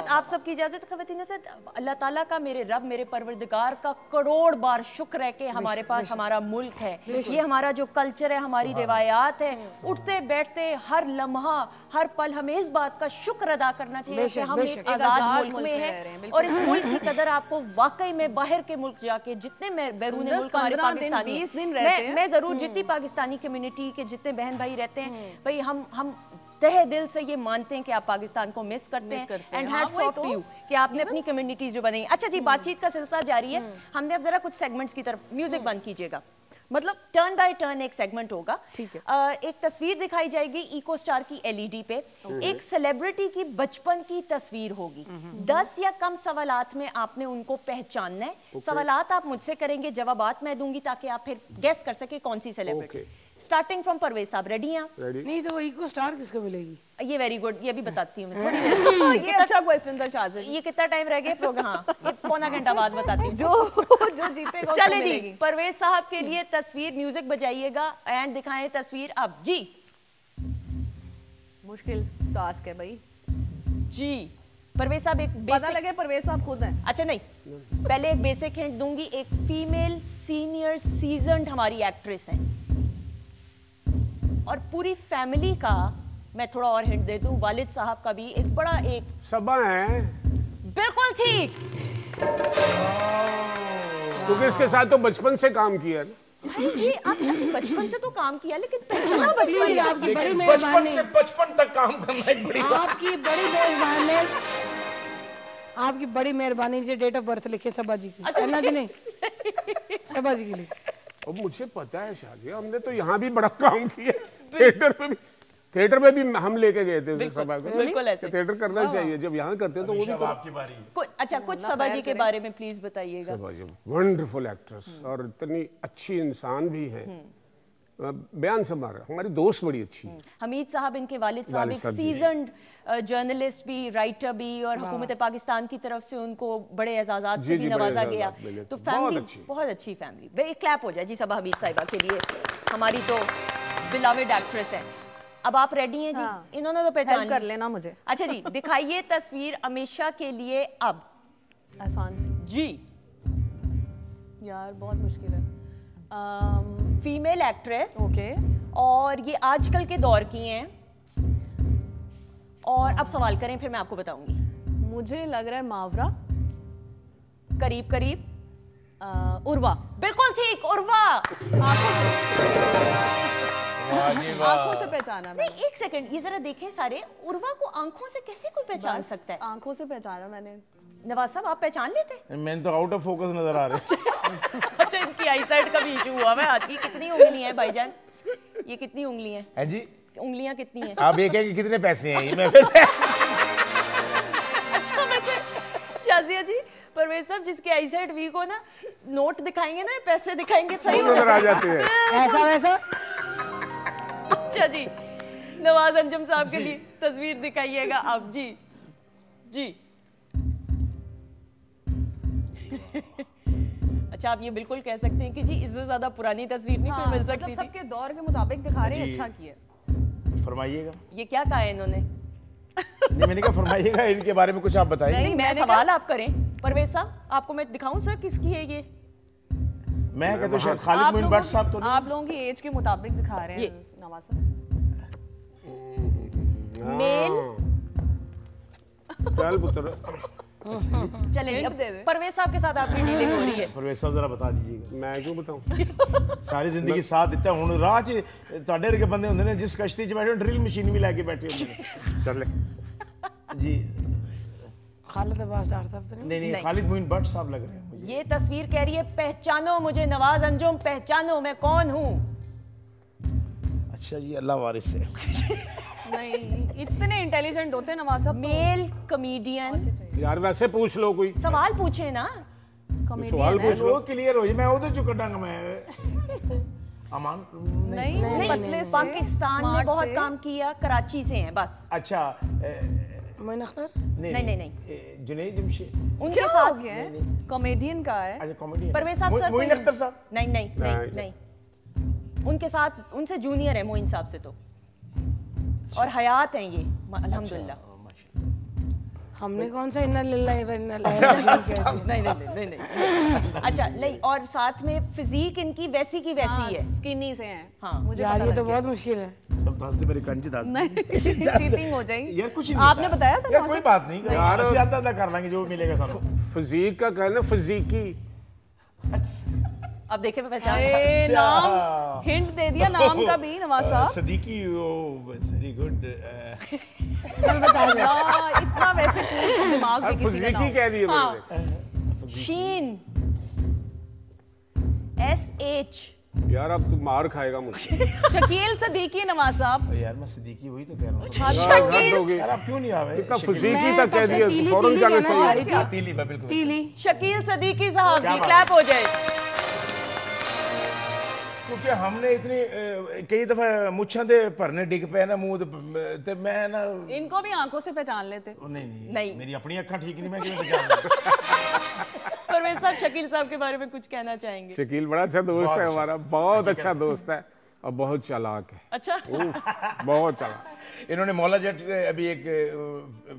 आप सबकी इजाजत, खवातीन अल्लाह ताला का, मेरे रब, मेरे परवरदिगार का करोड़ बार शुक्र है कि हमारे पास हमारा मुल्क है, ये हमारा जो कल्चर है, हमारी रिवायात है। उठते बैठते हर लम्हा हर पल हमें इस बात का शुक्र अदा करना चाहिए कि हम एक आजाद मुल्क में हैं, और इस मुल्क की कदर आपको वाकई में बाहर के मुल्क जाके, जितने बैरून मुल्क हमारे पाकिस्तानी, मैं जरूर जितनी पाकिस्तानी कम्युनिटी के जितने बहन भाई रहते हैं, भाई हम तहे दिल से ये मानते हैं कि आप पाकिस्तान को मिस करते हैं, and hats off to you कि आपने अपनी कम्युनिटीज जो बनाई। अच्छा जी, बातचीत का सिलसिला जारी है। हमने अब जरा कुछ सेगमेंट्स की तरफ, म्यूजिक बंद कीजिएगा, मतलब टर्न बाय टर्न एक सेगमेंट होगा। ठीक है। एक तस्वीर दिखाई जाएगी इको स्टार की एलईडी पे, एक सेलिब्रिटी की बचपन की तस्वीर होगी। 10 या कम सवालात में आपने उनको पहचानना है। सवालात आप मुझसे करेंगे, जवाबात मैं दूंगी ताकि आप फिर गेस कर सके कौन सी सेलिब्रिटी। स्टार्टिंग फ्रॉम परवेज साहब, रेडी हैं आप? नहीं तो इको स्टार किसको मिलेगी? ये वेरी गुड, ये भी बताती हूँ मैं थोड़ी देर। ये अच्छा क्वेश्चन था शाहज़। ये कितना टाइम रह गया प्रोग्राम? हाँ, पौना घंटा बाद बताती हूँ। जो जीतेगा चले जी, परवेज साहब के लिए तस्वीर, म्यूजिक बजाइएगा एंड दिखाएं तस्वीर अब जी। मुश्किल टास्क है भाई जी। परवेज साहब एक पता लगे परवेज साहब खुद हैं। अच्छा नहीं, पहले एक बेसिक हिंट दूंगी। एक फीमेल सीनियर सीजन्ड हमारी एक्ट्रेस है, और पूरी फैमिली का, मैं थोड़ा और हिंट दे दूं, वालिद साहब का भी एक बड़ा एक सबा है। बिल्कुल ठीक, क्योंकि इसके साथ तो बचपन से काम किया है ना। ये आप बचपन से तो काम किया, लेकिन पहचाना बचपन आपकी बड़ी बचपन मेहरबानी, से बचपन तक काम करना एक बड़ी आपकी बड़ी मेहरबानी, आपकी बड़ी मेहरबानी से डेट ऑफ बर्थ लिखे सबा जी की। अन्ना जी नहीं, सबा जी के लिए। अब मुझे पता है शादी, हमने तो यहाँ भी बड़ा काम किया, थिएटर में भी हम लेके गए थे उस सभा को। बिल्कुल ऐसे थिएटर करना चाहिए, जब यहाँ करते हैं तो वो भी आपकी बारी। अच्छा, कुछ सबा जी के बारे में प्लीज बताइएगा। सबा जी वंडरफुल एक्ट्रेस और इतनी अच्छी इंसान भी है। बयान समारा हमारी दोस्त बड़ी अच्छी है। हमीद साहब, इनके वालिद साहब एक सीजन्ड जर्नलिस्ट भी, राइटर भी, और हुकूमत पाकिस्तान की तरफ से उनको बड़े एजाज़ात से भी नवाजा गया। तो फैमिली बहुत अच्छी फैमिली। एक क्लैप हो जाए जी सबा हमीद साहिबा के लिए, हमारी तो बिलवेड एक्ट्रेस है। अब आप रेडी हैं जी? हाँ। इन्होंने तो पहचान कर लेना मुझे। अच्छा जी, दिखाइए तस्वीर अमीशा के लिए अब। आसान जी यार, बहुत मुश्किल है। फीमेल एक्ट्रेस, ओके, और ये आजकल के दौर की हैं। और अब सवाल करें, फिर मैं आपको बताऊंगी। मुझे लग रहा है मावरा, करीब करीब। उर्वा। बिल्कुल ठीक, उर्वा। आंखों से पहचाना मैंने। नहीं, एक सेकंड, ये जरा देखें सारे, उर्वा को आंखों से कैसे कोई पहचान सकता है? आंखों से पहचाना मैंने। नवाज साहब, आप पहचान लेते? मैंने तो आउट ऑफ फोकस नजर आ रहे। अच्छा, इनकी आईसाइट का भी इशू हुआ है। हाथ की कितनी उंगली है भाईजान? ये कितनी उंगली है जी? उंगलियां कितनी हैं? आप ये कहें कि कितने पैसे हैं ये? मैं फिर अच्छा, वैसे शाजिया जी, परवेज साहब जिसकी आईसाइट वीक हो ना, नोट दिखाएंगे ना, पैसे दिखाएंगे, सही नजर आ जाते हैं। ऐसा वैसा। अच्छा जी, नवाज अंजुम साहब के लिए तस्वीर दिखाइएगा आप जी। जी अच्छा, आप ये बिल्कुल कह सकते हैं कि जी इससे ज्यादा पुरानी तस्वीर नहीं कोई मिल सकती। मतलब सबके दौर के मुताबिक दिखा रहे हैं, अच्छा किया। फरमाइएगा। ये क्या कहा है इन्होंने? नहीं, मैंने कहा फरमाइएगा, इनके बारे में कुछ आप बताइए। नहीं, मैं सवाल आप करें। परवेज साहब, आपको मैं दिखाऊं सर किसकी है ये? मैं कहता हूं शायद खालिद मोइन भट्ट साहब तो नहीं? आप लोगों की एज के मुताबिक दिखा रहे हैं नवाज साहब। मेल। चल पुत्र, चलिए, परवेज साहब के साथ आपकी डीलिंग हो रही है। परवेज साहब जरा बता दीजिएगा। मैं क्यों बताऊं? सारी जिंदगी साथ दिता हुण राह च ਤੁਹਾਡੇ ਵਰਗੇ ਬੰਦੇ ਹੁੰਦੇ ਨੇ ਜਿਸ ਕਸ਼ਤੀ 'ਚ ਬੈਠੇ ਡਰਿਲ ਮਸ਼ੀਨ ਵੀ ਲੈ ਕੇ ਬੈਠੇ ਹੁੰਦੇ ਨੇ। चल जी, खालिद अब्बास डार साहब तो नहीं? नहीं, खालिद मोइन भट्ट साहब लग रहे हैं मुझे। ये तस्वीर कह रही है पहचानो मुझे नवाज अंजुम, पहचानो मैं कौन हूँ। अच्छा जी, अल्लाह वारिस है। नहीं, इतने इंटेलिजेंट होते हैं नवाज साहब। Male comedian. यार वैसे पूछ लो कोई सवाल पूछे ना। सवाल पूछ लो। क्लियर हो जाए, मैं उधर चुका डांग में अमान नहीं, पाकिस्तान में बहुत काम किया, कराची से हैं बस। अच्छा मोइन अख्तर? नहीं जुनैद जमशेद उनके साथ कॉमेडियन का है। अच्छा कॉमेडी परवेज साहब सर मोइन अख्तर साहब नहीं उनके साथ, उनसे जूनियर है मोइन साहब से तो, और हयात हैं ये अल्हम्दुलिल्लाह। हमने कौन सा इन्ना लिल्लाहि व इन्ना इलैहि राजिऊन नहीं। अच्छा नहीं, और साथ में फिजिक इनकी वैसी की वैसी है, स्किनी से हैं। हाँ मुझे यार पता ये लग तो गया। बहुत मुश्किल है। दस मेरी कंची दस नहीं, चीटिंग हो जाएगी यार, कुछ नहीं आपने बताया था यार, ना कोई उसे? बात नहीं यार, ਅਸੀਂ आधा कर लेंगे जो मिलेगा सारा। फिजिक का कहना फिजिकी। अब देखे पहचान। ए, नाम हिंट दे दिया नाम का भी नवाज साहब। Siddiqui very good. इतना वैसे cool दिमाग में किसी का फिजिकी नाम। कह दिए मैंने। शीन SH। यार अब तू मार खाएगा मुझसे। शकील सदीकी नवाज साहब। यार मैं सदीकी वही तो कह रहा हूँ। शकील यार आप क्यों नहीं आवे? इतना फिजिकी मैं तक कह तब से दिया, तीली फौरन तीली जाना कहना चाह चाहिए। रही थी। तीली बिल्कुल। तीली। शकील सदीकी साहब जी, बात क्लैप हो जाए। क्योंकि हमने इतनी कई दफा मुच्छां दे भरने डिग पे ना मुंह ते मैं ना इनको भी आंखों से पहचान लेते। नहीं मेरी अपनी अक्खा ठीक नहीं, मैं क्यों पहचान। परवेज साहब शकील साहब के बारे में कुछ कहना चाहेंगे? शकील बड़ा अच्छा दोस्त है हमारा, बहुत अच्छा दोस्त है और बहुत चालाक है। अच्छा बहुत चालाक। इन्होंने मौला जट अभी एक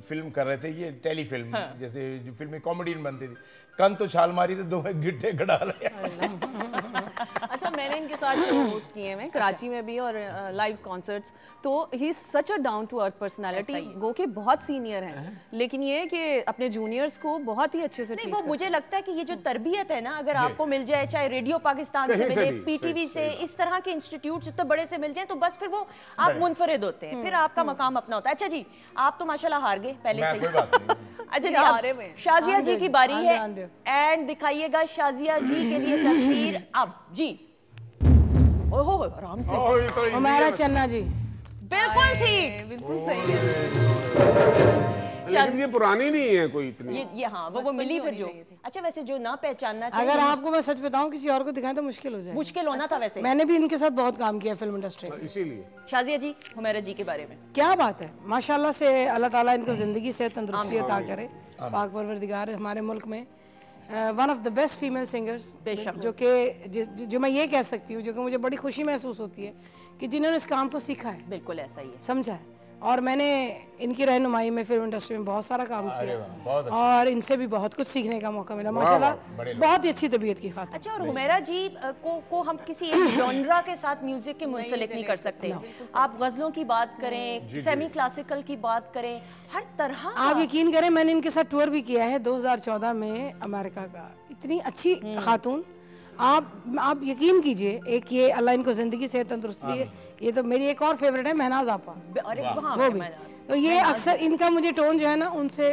फिल्म कर रहे थे, ये टेली फिल्म जैसे जो फिल्म में कॉमेडी बनती थी, कन तो छाल मारी तो दो गिट्टे खड़ा लिया। अच्छा मैंने इनके साथ शो होस्ट किए हैं कराची में भी और लाइव कॉन्सर्ट्स, तो he is such a down to earth personality. गो के बहुत सीनियर हैं, लेकिन ये है कि अपने जूनियर्स को बहुत ही अच्छे से नहीं, वो मुझे लगता है कि ये जो तरबियत है ना, अगर आपको मिल जाए, चाहे रेडियो पाकिस्तान से मिले, PTV से, इस तरह के इंस्टीट्यूट तो बड़े से मिल जाए, तो बस फिर वो आप मुनफरिद होते हैं, फिर आपका मकाम अपना होता है। अच्छा जी, आप तो माशाल्लाह हार गए पहले से ही। अच्छा जी, हारे हुए हैं। शाजिया जी की बारी है एंड दिखाइएगा शाजिया जी के लिए तस्वीर अब जी। ओहो आराम से। हमारा चन्ना जी बिल्कुल ठीक, बिल्कुल सही है। लेकिन ये पुरानी नहीं है कोई इतनी। ये हाँ वो मिली फिर जो। अच्छा वैसे जो ना पहचानना चाहिए, अगर आपको मैं सच बताऊं किसी और को दिखाएं तो मुश्किल हो जाए। मुश्किल होना था वैसे। मैंने भी इनके साथ बहुत काम किया फिल्म इंडस्ट्री में। इसीलिए शाजिया जी, हुमैरा जी के बारे में क्या बात है, माशाल्लाह से अल्लाह ताला इनको जिंदगी से तंदुरुस्ती अता करे। पाक परवरदिगार हमारे मुल्क में one of the best female singers, जो कि जो मैं ये कह सकती हूँ, जो कि मुझे बड़ी खुशी महसूस होती है कि जिन्होंने इस काम को सीखा है। बिल्कुल ऐसा ही है, समझा है। और मैंने इनकी रहनुमाई में फिल्म इंडस्ट्री में बहुत सारा काम किया और इनसे भी बहुत कुछ सीखने का मौका मिला माशाल्लाह। बहुत ही अच्छी तबीयत की खातिर। अच्छा, और हुमैरा जी को हम किसी एक जॉनरा के साथ म्यूजिक के मुंसलिक नहीं कर सकते। आप गजलों की बात करें, सेमी क्लासिकल की बात करें, हर तरह आप यकीन करें मैंने इनके साथ टूर भी किया है 2014 में अमेरिका का। इतनी अच्छी खातून, आप यकीन कीजिए, एक ये अल्लाह इनको जिंदगी से तंदुरुस्ती दी है। ये तो मेरी एक और फेवरेट है महनाज आपा, अरे हाँ, वो भी। तो ये अक्सर इनका मुझे टोन जो है ना उनसे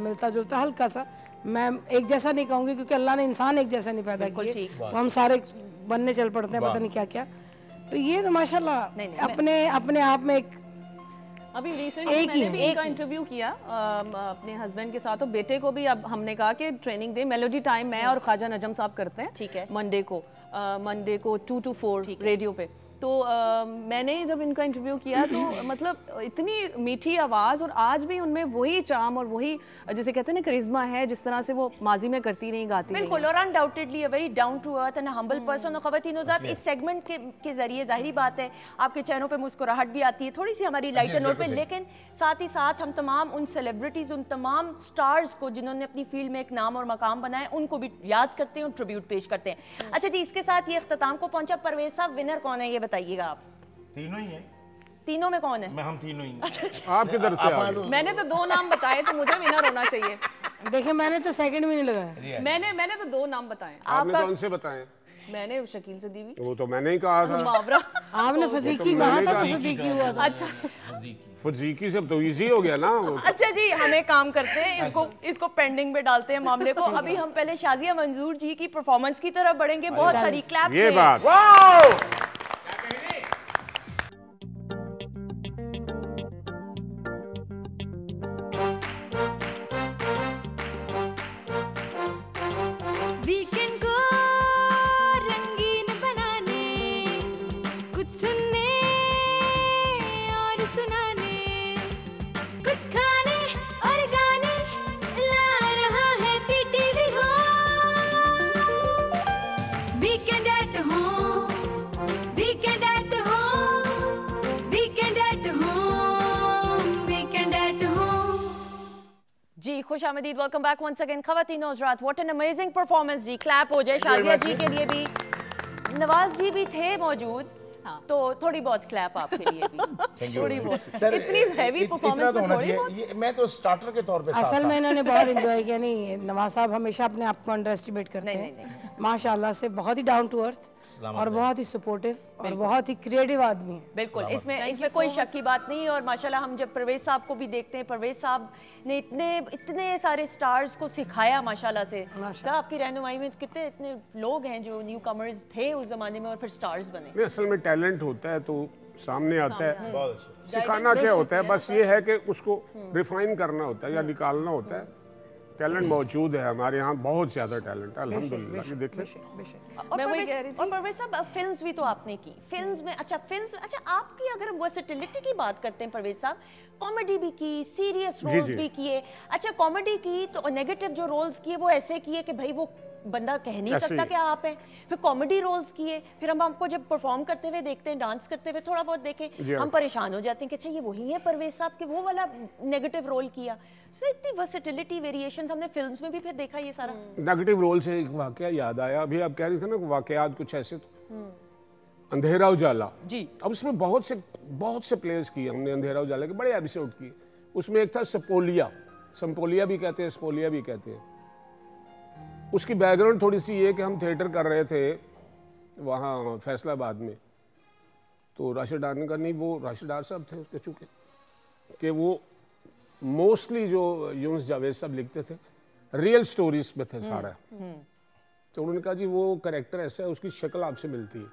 मिलता जुलता, हल्का सा। मैं एक जैसा नहीं कहूँगी क्योंकि अल्लाह ने इंसान एक जैसा नहीं पैदा किए, तो हम सारे बनने चल पड़ते हैं, पता नहीं क्या क्या। तो ये तो माशाल्लाह अपने आप में एक अभी रिसेंटली मैंने भी इनका इंटरव्यू किया अपने हस्बैंड के साथ, और बेटे को भी अब हमने कहा कि ट्रेनिंग दे। मेलोडी टाइम मैं और ख्वाजा नजम साहब करते हैं, ठीक है, मंडे को 2 to 4 रेडियो पे। तो मैंने जब इनका इंटरव्यू किया तो मतलब इतनी मीठी आवाज़, और आज भी उनमें वही चार्म और वही जैसे कहते हैं ना करिश्मा है, जिस तरह से वो माजी में करती रही, गाती रही। बिल्कुल, और undoubtedly a very down to earth and humble person. और ख़वातीन ज़ात इस सेगमेंट के जरिए जाहिर बात है आपके चेहरों पे मुस्कुराहट भी आती है, थोड़ी सी हमारी लाइटर नोट पे, लेकिन साथ ही साथ हम तमाम उन सेलिब्रिटीज़, उन तमाम स्टार्स को जिन्होंने अपनी फील्ड में एक नाम और मकाम बनाए, उनको भी याद करते हैं और ट्रिब्यूट पेश करते हैं। अच्छा जी, इसके साथ ये इख्तिताम को पहुंचा। परवेज साहब, विनर कौन है ये बताइएगा आप? तीनों ही हैं। तीनों में कौन है? मैं, हम तीनों ही। आप किधर से आ गए? मैंने तो 2 नाम बताए, तो मुझे विनर होना चाहिए। देखिए मैंने तो सेकंड भी नहीं लगाया। मैंने तो 2 नाम बताए। आपने कौन से बताए? मैंने शकील से दीवी, वो तो मैंने ही कहा था। मुहावरा आपने फजीकी कहा था, तो फजीकी हुआ था। अच्छा, फजीकी से तो इजी हो गया ना वो। अच्छा जी, हमें काम करते हैं, इसको पेंडिंग पे डालते हैं मामले को। अभी हम पहले शाजिया मंजूर जी की परफॉर्मेंस की तरफ बढ़ेंगे। बहुत सारी क्लैप ये बात खुशामदीद, वेलकम बैक वंस अगेन। ख़वातीन और हज़रात, व्हाट एन अमेजिंग परफॉर्मेंस जी। क्लैप हो जाए शाजिया जी के लिए भी, नवाज जी भी थे मौजूद, तो थोड़ी बहुत क्लैप आपके लिए भी। थोड़ी बहुत सर इतनी हेवी परफॉर्मेंस तो में होना थोड़ी बहुत। चाहिए। मैं तो स्टार्टर के तौर पे साथ असल था। में इन्होंने बहुत एंजॉय किया। नहीं, नवाज साहब हमेशा अपने आप को अंडर एस्टिमेट करते नहीं, हैं। माशाल्लाह से बहुत ही डाउन टू अर्थ और बहुत ही सपोर्टिव और बहुत ही क्रिएटिव आदमी है। बिल्कुल, इसमें कोई शक की बात नहीं। और माशाल्लाह हम जब परवेज साहब को भी देखते हैं, परवेज साहब ने इतने सारे स्टार्स को सिखाया माशाल्लाह से। सर आपकी रहनुमाई में कितने इतने लोग हैं जो न्यू कमर्स थे उस जमाने में और फिर स्टार्स बने। असल में टैलेंट होता है तो सामने आता है। सिखाना क्या होता है, बस ये है कि उसको रिफाइन करना होता है या निकालना होता है। टैलेंट मौजूद है हमारे यहाँ, बहुत ज्यादा टैलेंट है अल्हम्दुलिल्लाह। ये देखें मैं वही कह रही थी। और परवेज साहब फिल्म्स भी तो आपने की, फिल्म्स में अच्छा आपकी अगर वर्सेटिलिटी की बात करते हैं परवेज साहब, कॉमेडी भी की, सीरियस रोल्स भी किए। अच्छा कॉमेडी की तो नेगेटिव जो रोल्स किए वो ऐसे किए कि भाई वो बंदा कह नहीं सकता कि आप हैं। फिर कॉमेडी रोल्स किए, फिर हम आपको जब परफॉर्म करते हुए देखते हैं, डांस करते हुए थोड़ा बहुत देखें, हम परेशान हो जाते हैं कि अच्छा ये वही है परवेज साहब के, वो वाला नेगेटिव रोल किया। सो इतनी वर्सेटिलिटी, वेरिएशंस हमने फिल्म्स में भी फिर देखा ये सारा। नेगेटिव रोल से एक वाकया याद आया, अभी आप कह रही थे ना वाकयात कुछ ऐसे, तो अंधेरा उजाला जी। अब उसमें बहुत से प्लेस किए हमने अंधेरा उजाला के, बड़े एपिसोड किए। उसमें एक था सपोलिया, संपोलिया भी कहते हैं, स्पोलिया भी कहते हैं। उसकी बैकग्राउंड थोड़ी सी ये कि हम थिएटर कर रहे थे वहाँ फैसलाबाद में, तो राशिद डार ने कहा नहीं, वो राशिद डार साहब थे उसके, चूँकि कि वो मोस्टली जो यूनुस जावेद साहब लिखते थे रियल स्टोरीज में थे सारा। तो उन्होंने कहा जी वो कैरेक्टर ऐसा है, उसकी शक्ल आपसे मिलती है,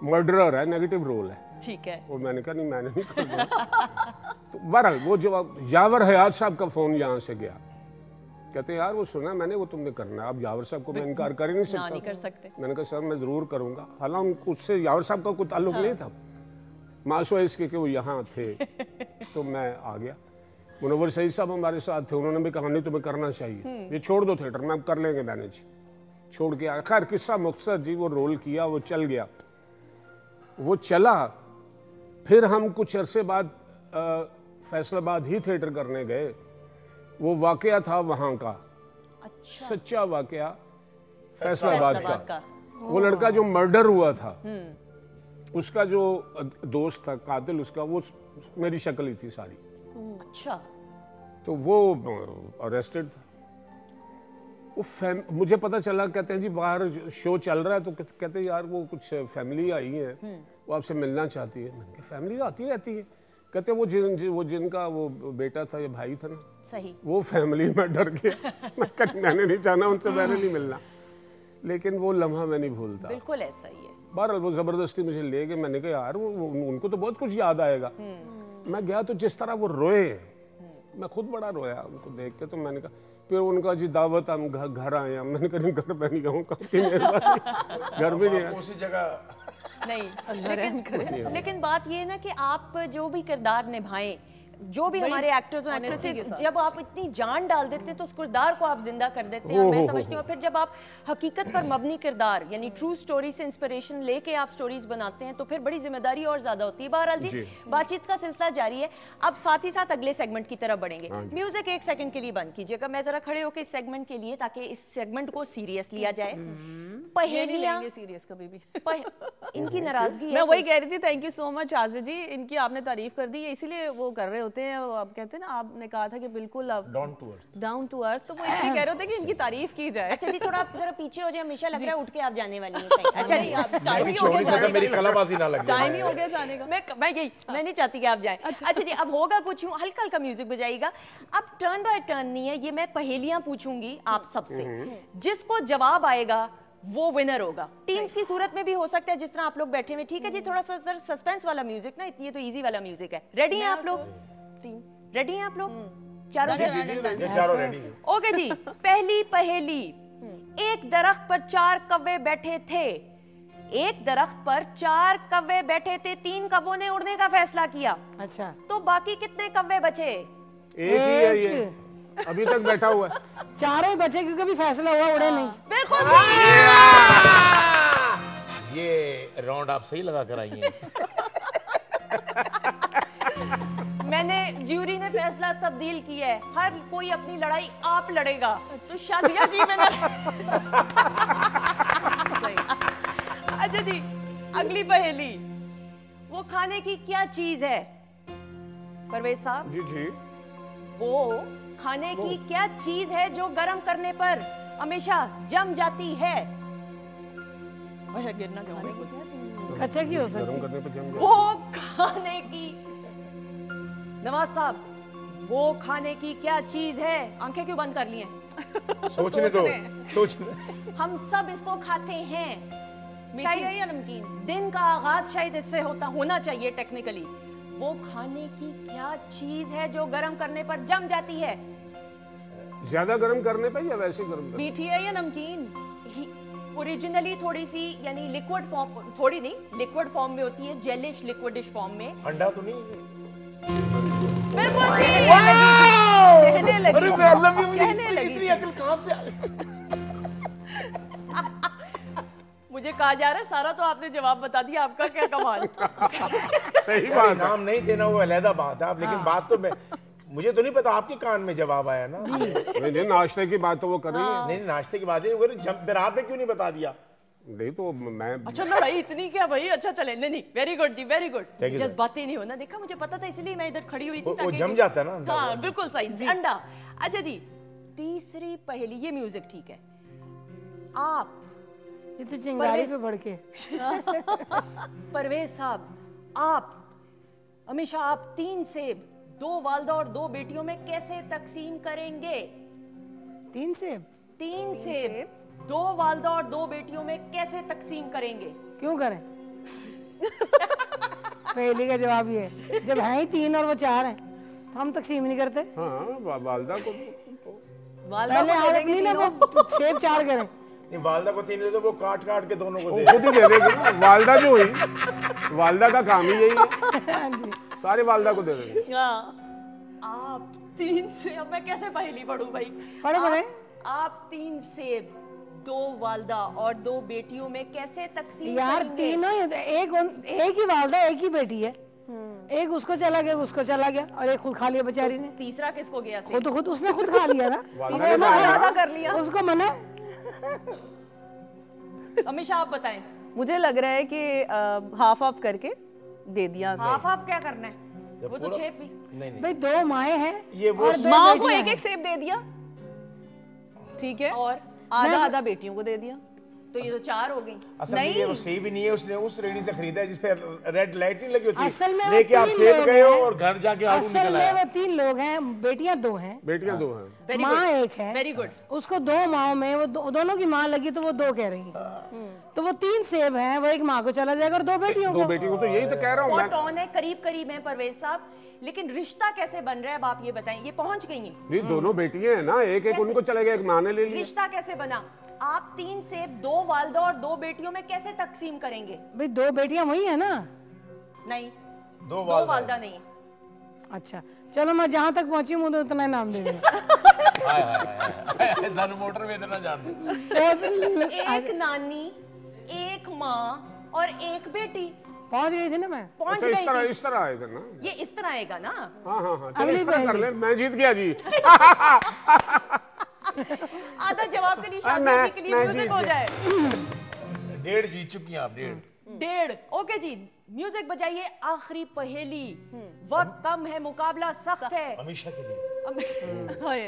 मर्डरर है, नेगेटिव रोल है। ठीक है। और मैंने कहा नहीं, मैंने नहीं करना। तो बहरहाल वो जवाब यावर हयात साहब का फ़ोन यहाँ से गया, कहते हैं यार वो सुना मैंने, वो तुमने करना है। अब यावर साहब को मैं इनकार कर ही नहीं सकता, नहीं कर सकते। मैंने कहा सर मैं ज़रूर करूँगा। हालांकि उससे यावर साहब का कोई ताल्लुक नहीं था, मासूआ इसके कि वो यहाँ थे। तो मैं आ गया। मुनव्वर सईद साहब हमारे साथ थे, उन्होंने भी कहा नहीं तुम्हें करना चाहिए, ये छोड़ दो थिएटर में, अब कर लेंगे मैनेज। छोड़ के आया। खैर किस्सा मुख्तसर जी, वो रोल किया, वो चल गया, वो चला। फिर हम कुछ अरसे बाद फैसलाबाद ही थिएटर करने गए। वो वाकया था वहाँ का, अच्छा। सच्चा वाकया फैसलाबाद का। वो लड़का जो मर्डर हुआ था, उसका जो दोस्त था कातिल उसका, वो मेरी शक्ल ही थी सारी। अच्छा। तो वो अरेस्टेड था। वो मुझे पता चला, कहते हैं जी बाहर शो चल रहा है, तो कहते हैं यार वो कुछ फैमिली आई है, वो आपसे मिलना चाहती है। मैंने कहा फैमिली आती रहती है। कहते हैं वो जिनका वो बेटा था या भाई था ना, सही, वो फैमिली में डर गया। मैंने नहीं चाहना उनसे, मैंने नहीं मिलना, लेकिन वो लम्हा मैं नहीं भूलता। बिल्कुल ऐसा ही है। बहरहाल वो जबरदस्ती मुझे ले गए। मैंने कहा यार उनको तो बहुत कुछ याद आएगा। मैं गया तो जिस तरह वो रोए, मैं खुद बड़ा रोया उनको देख के। तो मैंने कहा, फिर उनका जी दावत, हम घर आए हैं। मैंने कहा घर पे नहीं जाऊँगा, घर में नहीं, उसी जगह नहीं। लेकिन बात ये है ना कि आप जो भी किरदार निभाएं, जो भी हमारे एक्टर्स और एक्ट्रेसेस, जब आप इतनी जान डाल देते हैं तो उस किरदार को आप जिंदा कर देते हैं। और मैं समझती हूँ फिर जब आप हकीकत पर मबनी किरदार यानी ट्रू स्टोरी से इंस्पिरेशन लेके आप स्टोरीज बनाते हैं तो फिर बड़ी जिम्मेदारी और ज्यादा होती है। बहरहाल जी बातचीत का सिलसिला जारी है, अब साथ ही साथ अगले सेगमेंट की तरफ बढ़ेंगे। म्यूजिक एक सेकंड के लिए बंद कीजिएगा, मैं जरा खड़े होकर इस सेगमेंट के लिए, ताकि इस सेगमेंट को सीरियस लिया जाए। पहेलियां सीरियस कभी भी इनकी नाराजगी है। मैं वही कह रही थी, थैंक यू सो मच आज़िज़ जी, इनकी आपने तारीफ कर दी है, इसीलिए वो कर रहे होते हैं। आप कहते हैं ना, आपने कहा था कि बिल्कुल आप डाउन टू अर्थ, तो वो इसलिए कह रहे होते हैं कि इनकी तारीफ की जाए। अच्छा जी, थोड़ा आप जरा पीछे हो जाए, हमेशा लग रहा है उठ के आप जाने वाली हैं। अच्छा जी, आप टाइम ही हो गया जाने का, मेरी कलाबाजी ना लग जाए, टाइम ही हो गया जाने का। मैं नहीं चाहती कि आप जाएं। अच्छा जी, अब होगा कुछ यूं, हल्का हल्का म्यूजिक बजाएगा। अब टर्न बाय टर्न नहीं है ये, मैं पहेलियां पूछूंगी आप सबसे, जिसको जवाब आएगा वो विनर होगा। टीम्स की सूरत में भी हो सकता है जिस तरह आप लोग बैठे हुए, ठीक है जी। थोड़ा सा सस्पेंस वाला म्यूजिक ना, ये तो इजी वाला म्यूजिक है। रेडी हैं आप लोग? रेडी हैं आप लोग? चारों रेडी। ओके जी, पहली पहेली। एक दरख्त पर 4 कौवे बैठे थे, एक दरख्त पर 4 कौवे बैठे थे, 3 कौवों ने उड़ने का फैसला किया। अच्छा, तो बाकी कितने कौवे बचे? एक ही है ये, अभी तक बैठा हुआ है। 4 ही बचे क्योंकि अभी फैसला हुआ, उड़े नहीं। बिल्कुल ये राउंड आप सही लगा कर आई हैं। ज्यूरी ने फैसला तब्दील किया है, हर कोई अपनी लड़ाई आप लड़ेगा। तो शाजिया जी में अच्छा जी, अगली पहेली, वो खाने की क्या चीज है परवेज साहब? जी जी, वो खाने की क्या चीज है जो गर्म करने पर हमेशा जम जाती है? गिरना कच्चा की हो सकती गरम करने पे जम गया। वो खाने की, नवाज साहब, वो खाने की क्या चीज है? आंखें क्यों बंद कर ली हैं? सोचने दो, सोचने। हम सब इसको खाते हैं। मीठी है या नमकीन? दिन का आगाज शायद इससे होना चाहिए टेक्निकली। वो खाने की क्या चीज है जो गर्म करने पर जम जाती है? ज्यादा गर्म करने पे या वैसे गर्म करने? मीठी है या नमकीन? ओरिजिनली थोड़ी सी, यानी लिक्विड फॉर्म, थोड़ी नहीं, लिक्विड फॉर्म में होती है, जेलिश लिक्विडिश फॉर्म में। अंडा तो नहीं? बिल्कुल ठीक। कहने लगी, अरे मैं अल्लाह भी, मुझे कहने लगी इतनी अकल कहाँ से आ गई? मुझे कहा जा रहा है सारा तो आपने जवाब बता दिया, आपका क्या कमाल। सही बात है। नाम नहीं देना वो अलहदा बात है, आप लेकिन बात तो मैं, मुझे तो नहीं पता, आपके कान में जवाब आया ना। नहीं, नाश्ते की बात तो वो कर रही है। नहीं, नाश्ते की बात है, फिर आपने क्यों नहीं बता दिया? नहीं तो मैं, अच्छा लड़ाई इतनी क्या भाई? अच्छा चले, नहीं, वेरी गुड जी, very good. Thank you, sir. जज्बाती नहीं होना, देखा मुझे पता था, इसलिए मैं इधर खड़ी हुई थी वो ताकि जम जाता है ना अंडा। हाँ बिल्कुल सही, अंडा। अच्छा जी, तीसरी पहेली, ये म्यूजिक ठीक है। आप, ये तो चिंगारी पे बढ़ के। परवेज साहब, आप हमेशा, आप 3 सेब 2 वालदा और 2 बेटियों में कैसे तकसीम करेंगे? 3 सेब? 3 सेब 2 वालदा और 2 बेटियों में कैसे तकसीम करेंगे? क्यों करें? पहले का जवाब ये है, जब हैं ही 3 और वो 4 हैं तो हम तकसीम नहीं करते। हाँ, वालदा को पहले आप अपनी ना वो सेब 4 करें। नहीं, वालदा को 3 दे दो, वो काट काट के दोनों को दे। खुद ही दे देगी ना। वालदा जो हुई, वालदा का काम ही यही है, सारे वालदा को दे देंगे। आप 3 सेब, अब मैं कैसे पहेली पढ़ूं भाई? पढ़े। आप 3 सेब 2 वालदा और 2 बेटियों में कैसे तकसीम यार करेंगे? तीनों एक ही वालदा, एक ही बेटी है, एक उसको चला गया, उसको चला गया, और एक खुद खा लिया बेचारी ने। तीसरा किसको गया? खुद उसने खुद खा लिया ना। आधा कर लिया उसको मना। हमेशा आप बताएं। मुझे लग रहा है कि हाफ ऑफ करके दे दिया। हाफ हाफ क्या करना है? वो तो 6 भी। नहीं, भाई 2 माएँ हैं, ये वो और 2 माँ को बेटियां एक सेब दे दिया, ठीक है, और आधा बेटियों को दे दिया, तो ये तो 4 हो गई। असल में ये वो सेब ही नहीं है, उसने उस रेडी से खरीदा है जिस पे रेड लाइट नहीं लगी होती। असल में वो लेके आप 3 सेब लोग गए हो हैं। और घर जाके आलू असल निकल में आया। वो 3 लोग हैं, बेटियां 2 हैं, बेटियां 2 हैं। वेरी माँ गुड, एक है। Very good. उसको 2 माओ में वो दोनों की माँ लगी तो वो 2 कह रही है। तो वो 3 सेब हैं, वो एक माँ को चला जाएगा और 2 बेटियों 2 को। बेटियों को, तो यही तो कह रहा हूँ मैं। स्पॉट ऑन है, करीब करीब है परवेज साहब, लेकिन रिश्ता कैसे बन रहा है अब आप ये बताएं। ये पहुंच गई हैं, नहीं, दोनों बेटियां हैं ना, एक एक कैसे? उनको चले गया, एक माँ ने ले लिया। रिश्ता कैसे बना? आप 3 सेब 2 वालदा और 2 बेटियों में कैसे तकसीम करेंगे? भाई 2 बेटियां वही है ना। नहीं, 2 2 वालदा नहीं। अच्छा चलो, मैं जहाँ तक पहुंची हूँ तो उतना ही नाम दे दूँ। सन मोटर में इतना जान एक नानी, एक माँ और एक बेटी। पहुंच गई थी ना मैं। पहुंच अच्छा, गई थी। इस तरह आए थे ना। ये इस तरह आएगा ना। हाँ, अगली इस तरह कर पहेली। ले, मैं जीत गया जी। आधा जवाब के लिए, हाँ, शादी के लिए मैं म्यूजिक जीत हो गया। जाए। 1.5 जीत चुकी हैं आप, 1.5। ओके जी, म्यूजिक बजाइए। आखिरी पहेली, वक्त कम है, मुकाबला सख्त है। हमेशा के लिए। हाय,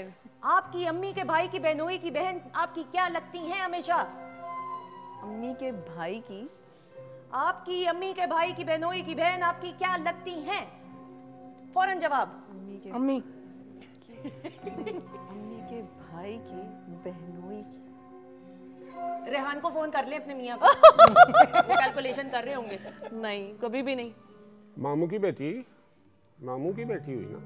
आपकी अम्मी के भाई की बहनोई की बहन आपकी क्या लगती हैं हमेशा? अम्मी के भाई की, आपकी अम्मी के भाई की बहनोई की बहन आपकी क्या लगती हैं? फौरन जवाब। अम्मी। अम्मी के भाई की बहनोई की, रेहान को फोन कर ले अपने मियाँ को। वो कैलकुलेशन कर रहे होंगे। नहीं कभी भी नहीं। मामू की बेटी, मामू की बेटी हुई ना।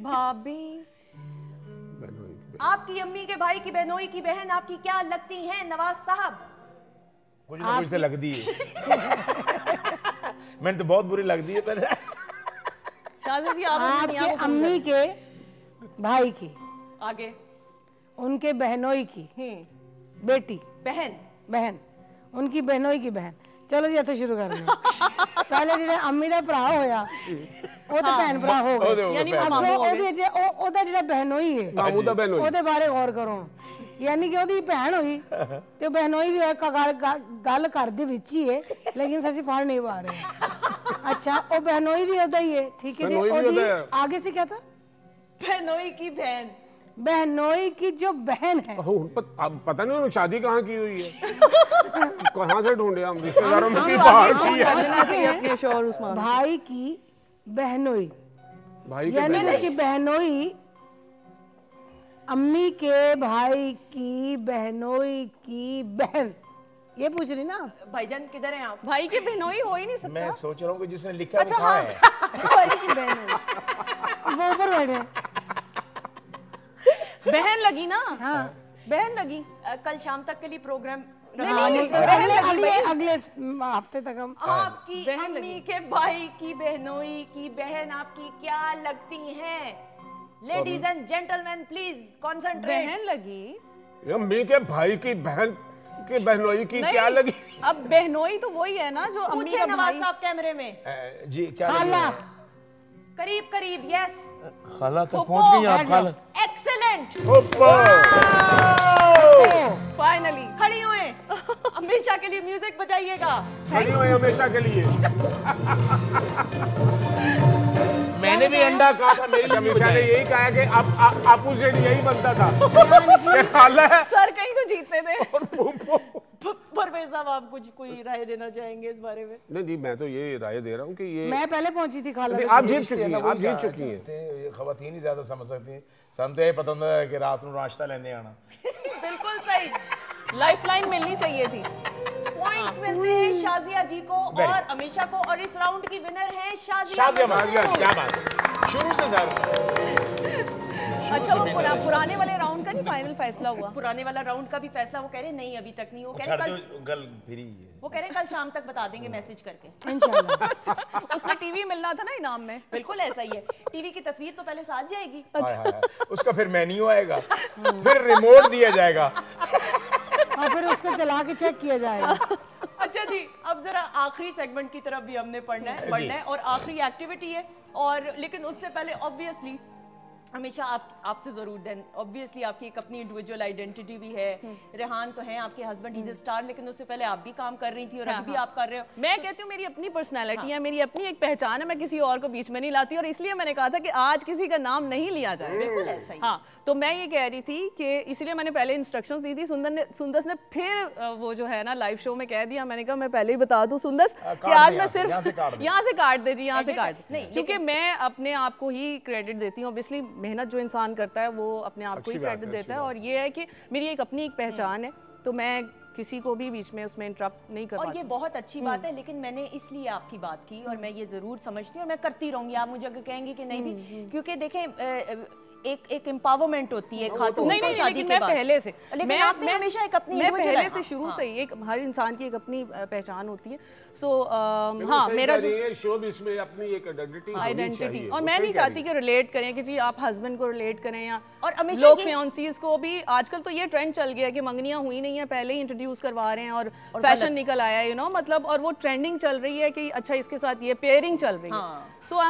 भाभी, बहनोई की बेटी। आपकी अम्मी के भाई की बहनोई की बहन आपकी क्या लगती हैं नवाज साहब? कुछ ना कुछ तो लग दी है। मैंने तो बहुत बुरी लग दी है पहले। शाज़ा जी आप अपनी मियाँ आपके को फोन अम्मी के भाई की, आगे। उनके बहनोई की बेटी, बहन। बहन, उनकी बहनोई की बहन। चलो जी इत्थे शुरू करने पहले जिहड़े अम्मी दा भरा होया ਉਹ ਤੇ ਭੈਣ ਭਰਾ ਹੋ ਗਏ यानी ਅੱਗੋਂ ਉਹਦਾ ਜਿਹੜਾ ਬਹਿਨੋਈ ਹੈ ਮਾਮੂ ਦਾ ਬਹਿਨੋਈ ਉਹਦੇ ਬਾਰੇ ਗੌਰ ਕਰੋ ਯਾਨੀ ਕਿ ਉਹਦੀ ਭੈਣ ਹੋਈ ਤੇ ਬਹਿਨੋਈ ਵੀ ਗੱਲ ਕਰਦੀ ਵਿੱਚ ਹੀ ਹੈ ਲੇਕਿਨ ਅਸੀਂ ਫੜ ਨਹੀਂ ਪਾ ਰਹੇ ਅੱਛਾ ਉਹ ਬਹਿਨੋਈ ਵੀ ਉਹਦਾ ਹੀ ਹੈ ठीक है जी ਉਹਦੀ आगे से क्या था बहनोई की बहन बहनोई की जो बहन है अब पता नहीं उन्होंने शादी कहाँ की हुई है कहाँ से ढूंढे हम रिश्तेदारों में की बाहर की है भाई की बहनोई भाई यानी कि बहनोई अम्मी के भाई की बहनोई की बहन ये पूछ रही ना आप भाईजान किधर हैं आप भाई की बहनोई हो ही नहीं सकता मैं सोच रहा हूँ कि जिसने लिखा है वो कहाँ है भाई की बहनोई वो ऊपर बैठे बहन लगी ना हाँ बहन लगी कल शाम तक के लिए प्रोग्राम अगले हफ्ते तक हम आपकी अम्मी के भाई की बहनोई की बहन आपकी क्या लगती हैं ladies and gentleman please concentrate बहन लगी अम्मी के भाई की बहन के बहनोई की क्या लगी अब बहनोई तो वही है ना जो अम्मी पूछे का नवाज भाई साहब कैमरे में जी क्या लगी है? करीब करीब यस खाला तक पहुंच गई आप खाला एक्सेलेंट फाइनली खड़ी हुए हमेशा के लिए म्यूजिक बजाइएगा खड़ी हुई हमेशा के लिए मैंने भी अंडा कहा था मेरी हमेशा ने यही कहा कि अब आपू से यही बनता था खाला सर कहीं तो जीतते थे और परवेज साहब आप कुछ कोई राय देना चाहेंगे इस बारे में नहीं जी मैं तो ये राय दे रहा हूँ कि ये मैं पहले पहुंची थी खाला आप जीत चुकी हैं आप जीत चुकी हैं खवातीन ही ज्यादा समझ सकती हैं ਸਾਨੂੰ तो ये पता होता है कि रात को नाश्ता लेने आना बिल्कुल सही लाइफलाइन मिलनी चाहिए थी पॉइंट्स मिलते हैं शाजिया जी को और अमीशा को और इस राउंड की विनर है शाजिया मारिया क्या बात है शुरू से सर अच्छा वो पुराने वाले राउंड का नहीं फाइनल फैसला हुआ पुराने वाला राउंड का भी फैसला वो कह रहे नहीं अभी तक नहीं वो कह रहे कल फ्री है वो कह रहे कल शाम तक बता देंगे मैसेज करके इंशाल्लाह उसमें टीवी मिलना था ना इनाम में बिल्कुल ऐसा ही है टीवी की तस्वीर तो पहले साथ जाएगी उसका फिर मेन्यू आएगा फिर रिमोट दिया जाएगा और फिर उसको चला के चेक किया जाएगा अच्छा जी अब जरा आखिरी सेगमेंट की तरफ भी हमने बढ़ना है और आखिरी एक्टिविटी है और लेकिन उससे पहले ऑब्वियसली हमेशा आपसे जरूर देन ऑब्वियसली आपकी एक अपनी इंडिविजुअल आइडेंटिटी भी है रेहान तो है आपके हस्बैंड इज अ स्टार लेकिन उससे पहले आप भी काम कर रही थी और अभी भी आप कर रहे हो मैं कहती हूँ मेरी अपनी पर्सनैलिटी है मेरी अपनी एक पहचान है मैं किसी और को बीच में नहीं लाती और इसलिए मैंने कहा था कि आज किसी का नाम नहीं लिया जाए बिल्कुल ऐसा ही हाँ तो मैं ये कह रही थी कि इसलिए मैंने पहले इंस्ट्रक्शंस दी थी सुंदस ने फिर वो जो है ना लाइव शो में कह दिया मैंने कहा मैं पहले ही बता दूं सुंदस कि आज मैं सिर्फ यहाँ से काट दे जी यहाँ से काट नहीं क्योंकि मैं अपने आप को ही क्रेडिट देती हूँ ऑब्वियसली मेहनत जो इंसान करता है वो अपने आप को ही क्रेडिट देता है और ये है कि मेरी एक अपनी एक पहचान है तो मैं किसी को भी बीच में उसमें इंटरप्ट नहीं कर और ये बहुत अच्छी बात है लेकिन मैंने इसलिए आपकी बात की और मैं ये जरूर समझती हूँ और मैं करती रहूंगी आप मुझे अगर कहेंगे कि नहीं भी क्योंकि देखें एक एम्पावरमेंट होती है खातून को शादी के बाद पहले से लेकिन आपने हमेशा एक अपनी मैं पहले से शुरू से ही एक हर इंसान की एक अपनी पहचान होती है सो हाँ मेरा शोबिज़ में अपनी एक आइडेंटिटी और मैं नहीं चाहती कि रिलेट करें कि जी आप हस्बैंड को रिलेट करें या और लोग फियांसीज को भी आजकल तो ये ट्रेंड चल गया है कि मंगनियां हुई नहीं है पहले ही इंट्रोड्यूस करवा रहे हैं और फैशन निकल आया है मतलब और वो ट्रेंडिंग चल रही है कि अच्छा इसके साथ ये पेयरिंग चल रही है so I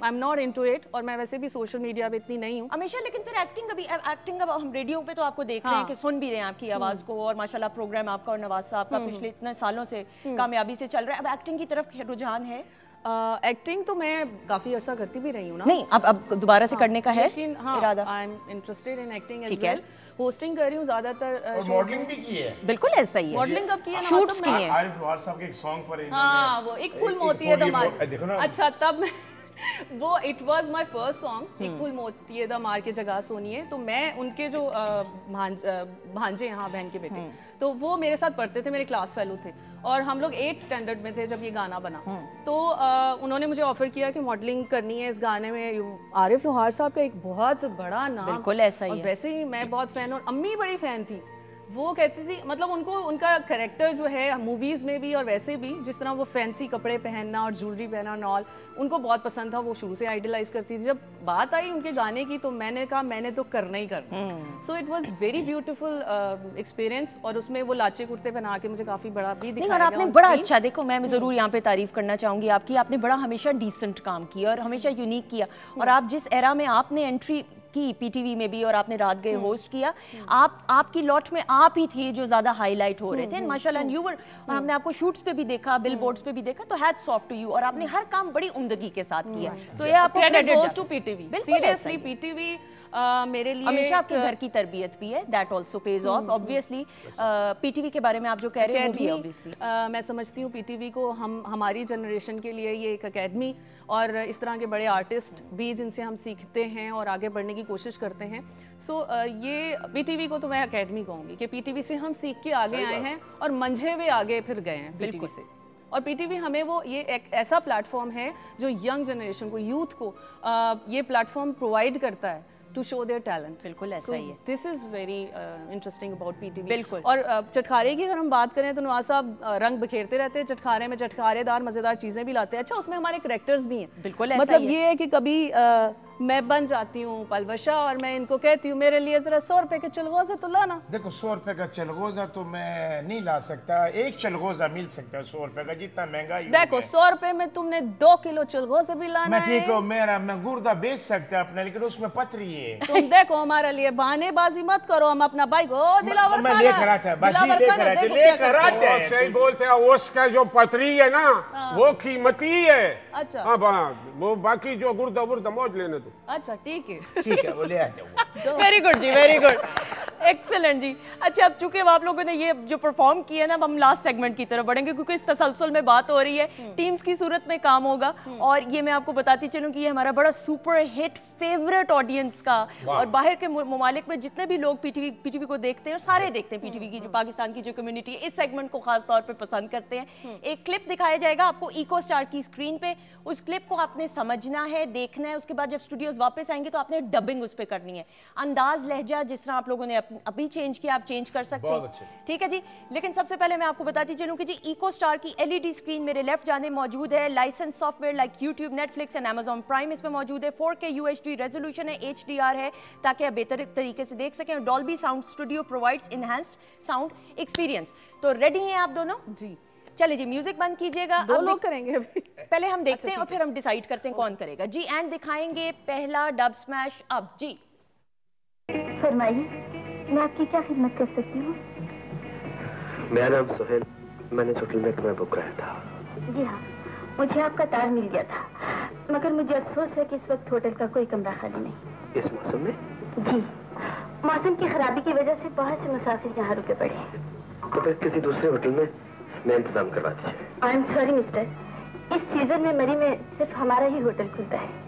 am not into it और मैं वैसे भी सोशल मीडिया पे इतनी नहीं हूँ हमेशा लेकिन फिर एक्टिंग अब हम रेडियो पे तो आपको देख रहे हैं कि सुन भी रहे हैं आपकी आवाज को और माशाल्लाह प्रोग्राम आपका और नवाज साहब का पिछले इतने सालों से कामयाबी से चल रहा है अब एक्टिंग की तरफ रुझान है एक्टिंग तो मैं काफी अर्सा करती भी रही हूँ ना नहीं अब दोबारा से करने का है इरादा I am interested in acting as well hosting कर रही हूँ ज्यादातर और मॉडलिंग भी की है बिल्कुल ऐसा ही है मॉडलिंग कब की है शूट्स की है आरिफ नवाज साहब के एक सॉन्ग पर हाँ वो एक फूल मोती है दमार देखो ना अच्छा तब वो it was my first song एक फूल मोती है दमार के जगह सोनिए तो मैं उनके जो भांजे यहाँ बहन के बेटे तो वो मेरे साथ पढ़ते थे मेरे क्लास फेलो थे और हम लोग 8th स्टैंडर्ड में थे जब ये गाना बना तो उन्होंने मुझे ऑफर किया कि मॉडलिंग करनी है इस गाने में आरिफ लोहार साहब का एक बहुत बड़ा नाम बिल्कुल ऐसा ही और वैसे ही मैं बहुत फैन और अम्मी बड़ी फैन थी वो कहती थी, मतलब उनको उनका कैरेक्टर जो है मूवीज में भी और वैसे भी, जिस तरह वो फैंसी कपड़े पहनना और ज्वेलरी पहनना और ऑल, उनको बहुत पसंद था। वो शुरू से आइडलाइज करती थी। जब बात आई उनके गाने की तो मैंने कहा मैंने तो करना ही करना। So it was very beautiful experience. और उसमें वो लाचे कुर्ते पहना के मुझे काफी बड़ा भी दिखाया गया। आपने बड़ा अच्छा, देखो मैं जरूर यहाँ पे तारीफ करना चाहूंगी आपकी, आपने बड़ा हमेशा डिसेंट काम किया और हमेशा यूनिक किया। और आप जिस एरा में आपने एंट्री की पीटीवी में भी और आपने रात गए होस्ट किया, आपकी लॉट में आप ही थे जो ज्यादा हाईलाइट हो रहे थे माशाल्लाह। एंड यू वर, और हमने आपको शूट्स पे भी देखा, बिलबोर्ड्स पे भी देखा, तो हैट्स ऑफ टू यू। और आपने हर काम बड़ी उम्दगी के साथ किया, तो ये आपको credit goes to PTV. Seriously PTV मेरे लिए हमेशा आपके घर की तरबियत भी है, that also page of obviously. PTV के बारे में आप जो कह रहे हैं ऑब्वियसली मैं समझती हूँ पीटीवी को हमारी जनरेशन के लिए ये एक एकेडमी और इस तरह के बड़े आर्टिस्ट भी जिनसे हम सीखते हैं और आगे बढ़ने की कोशिश करते हैं। सो ये पीटीवी को तो मैं एकेडमी कहूँगी कि पीटीवी से हम सीख के आगे आए हैं और मंझे हुए आगे फिर गए हैं पीटीवी से। और पीटीवी हमें वो ये एक ऐसा प्लेटफॉर्म है जो यंग जनरेशन को, यूथ को ये प्लेटफॉर्म प्रोवाइड करता है टू शो देयर टैलेंट। बिल्कुल ऐसा ही है। This is very interesting about PTV. बिल्कुल। और चटखारे की अगर हम बात करें तो नवाज साहब रंग बिखेरते रहते हैं चटखारे में, चटखारेदार मजेदार चीजें भी लाते हैं। अच्छा, उसमें हमारे कैरेक्टर्स भी हैं। बिल्कुल ऐसा मतलब ही ये है कि कभी मैं बन जाती हूँ पलवशा और मैं इनको कहती हूँ मेरे लिए जरा 100 रुपए के चलगोजा तो लाना। देखो 100 रुपए का चलगोजा तो मैं नहीं ला सकता, एक चलगोजा मिल सकता है 100 रुपए का, जितना महंगा ही देखो 100 रुपए में तुमने 2 किलो चलगोजा भी लाना मैं ठीक हूँ, मैं गुर्दा बेच सकता अपना, लेकिन उसमें पथरी है। तुम देखो हमारे लिए बहानेबाजी मत करो, हम अपना बाइक दिलावर मैं लेकर आता है बाजी लेकर आते हैं। सही बोलते हैं, उसका जो पथरी है ना वो कीमती है। अच्छा हाँ, वो बाकी जो गुर्दा वुर्दा मौज लेने दो। अच्छा ठीक है वो ले आते हैं। वेरी गुड जी, वेरी गुड, एक्सेलेंट जी। अच्छा, अब चूंकि आप लोगों ने ये जो परफॉर्म किया ना, हम लास्ट सेगमेंट की तरफ बढ़ेंगे क्योंकि इस तसलसल में बात हो रही है, टीम्स की सूरत में काम होगा। और ये मैं आपको बताती चलूं कि ये हमारा बड़ा सुपर हिट फेवरेट ऑडियंस का, और बाहर के ममालिक में जितने भी लोग पीटीवी को देखते हैं और सारे देखते हैं पीटीवी की, जो पाकिस्तान की जो कम्युनिटी है इस सेगमेंट को खास तौर पे पसंद करते हैं। एक क्लिप दिखाया जाएगा आपको इको स्टार की स्क्रीन पे, उस क्लिप को आपने समझना है, देखना है। उसके बाद जब स्टूडियोज वापस आएंगे तो आपने डबिंग उस पर करनी है। अंदाज लहजा जिस तरह आप लोगों ने अभी चेंज किया, आप चेंज कर सकते हैं, ठीक है जी। लेकिन सबसे पहले मैं आपको बताती चलूं कि जी इको स्टार की एलईडी स्क्रीन मेरे लेफ्ट जाने मौजूद है। Licence software like YouTube, Netflix and Amazon prime इस पे मौजूद है। 4K UHD रेजोल्यूशन है, HDR है, ताकि आप बेहतर तरीके से देख सकें। Dolby sound studio provides enhanced sound experience. तो रेडी हैं आप दोनों जी? चलिए जी, म्यूजिक बंद कीजिएगा। दो लोग करेंगे अभी। पहले हम देखते हैं और फिर हम डिसाइड करते हैं कौन करेगा जी। एंड दिखाएंगे पहला डब स्मैश अब जी। फरमाइए, मैं आपकी क्या खिदमत कर सकती हूँ? मेरा नाम सोहेल, मैंने होटल में कमरा बुक कराया था। जी हाँ, मुझे आपका तार मिल गया था, मगर मुझे अफसोस है कि इस वक्त होटल का कोई कमरा खाली नहीं। इस मौसम में? जी, मौसम की खराबी की वजह से बहुत से मुसाफिर यहाँ रुके पड़े हैं। तो फिर किसी दूसरे होटल में मैं इंतजाम करवा दीजिए। आई एम सॉरी मिस्टर, इस सीजन में मरी में सिर्फ हमारा ही होटल खुलता है।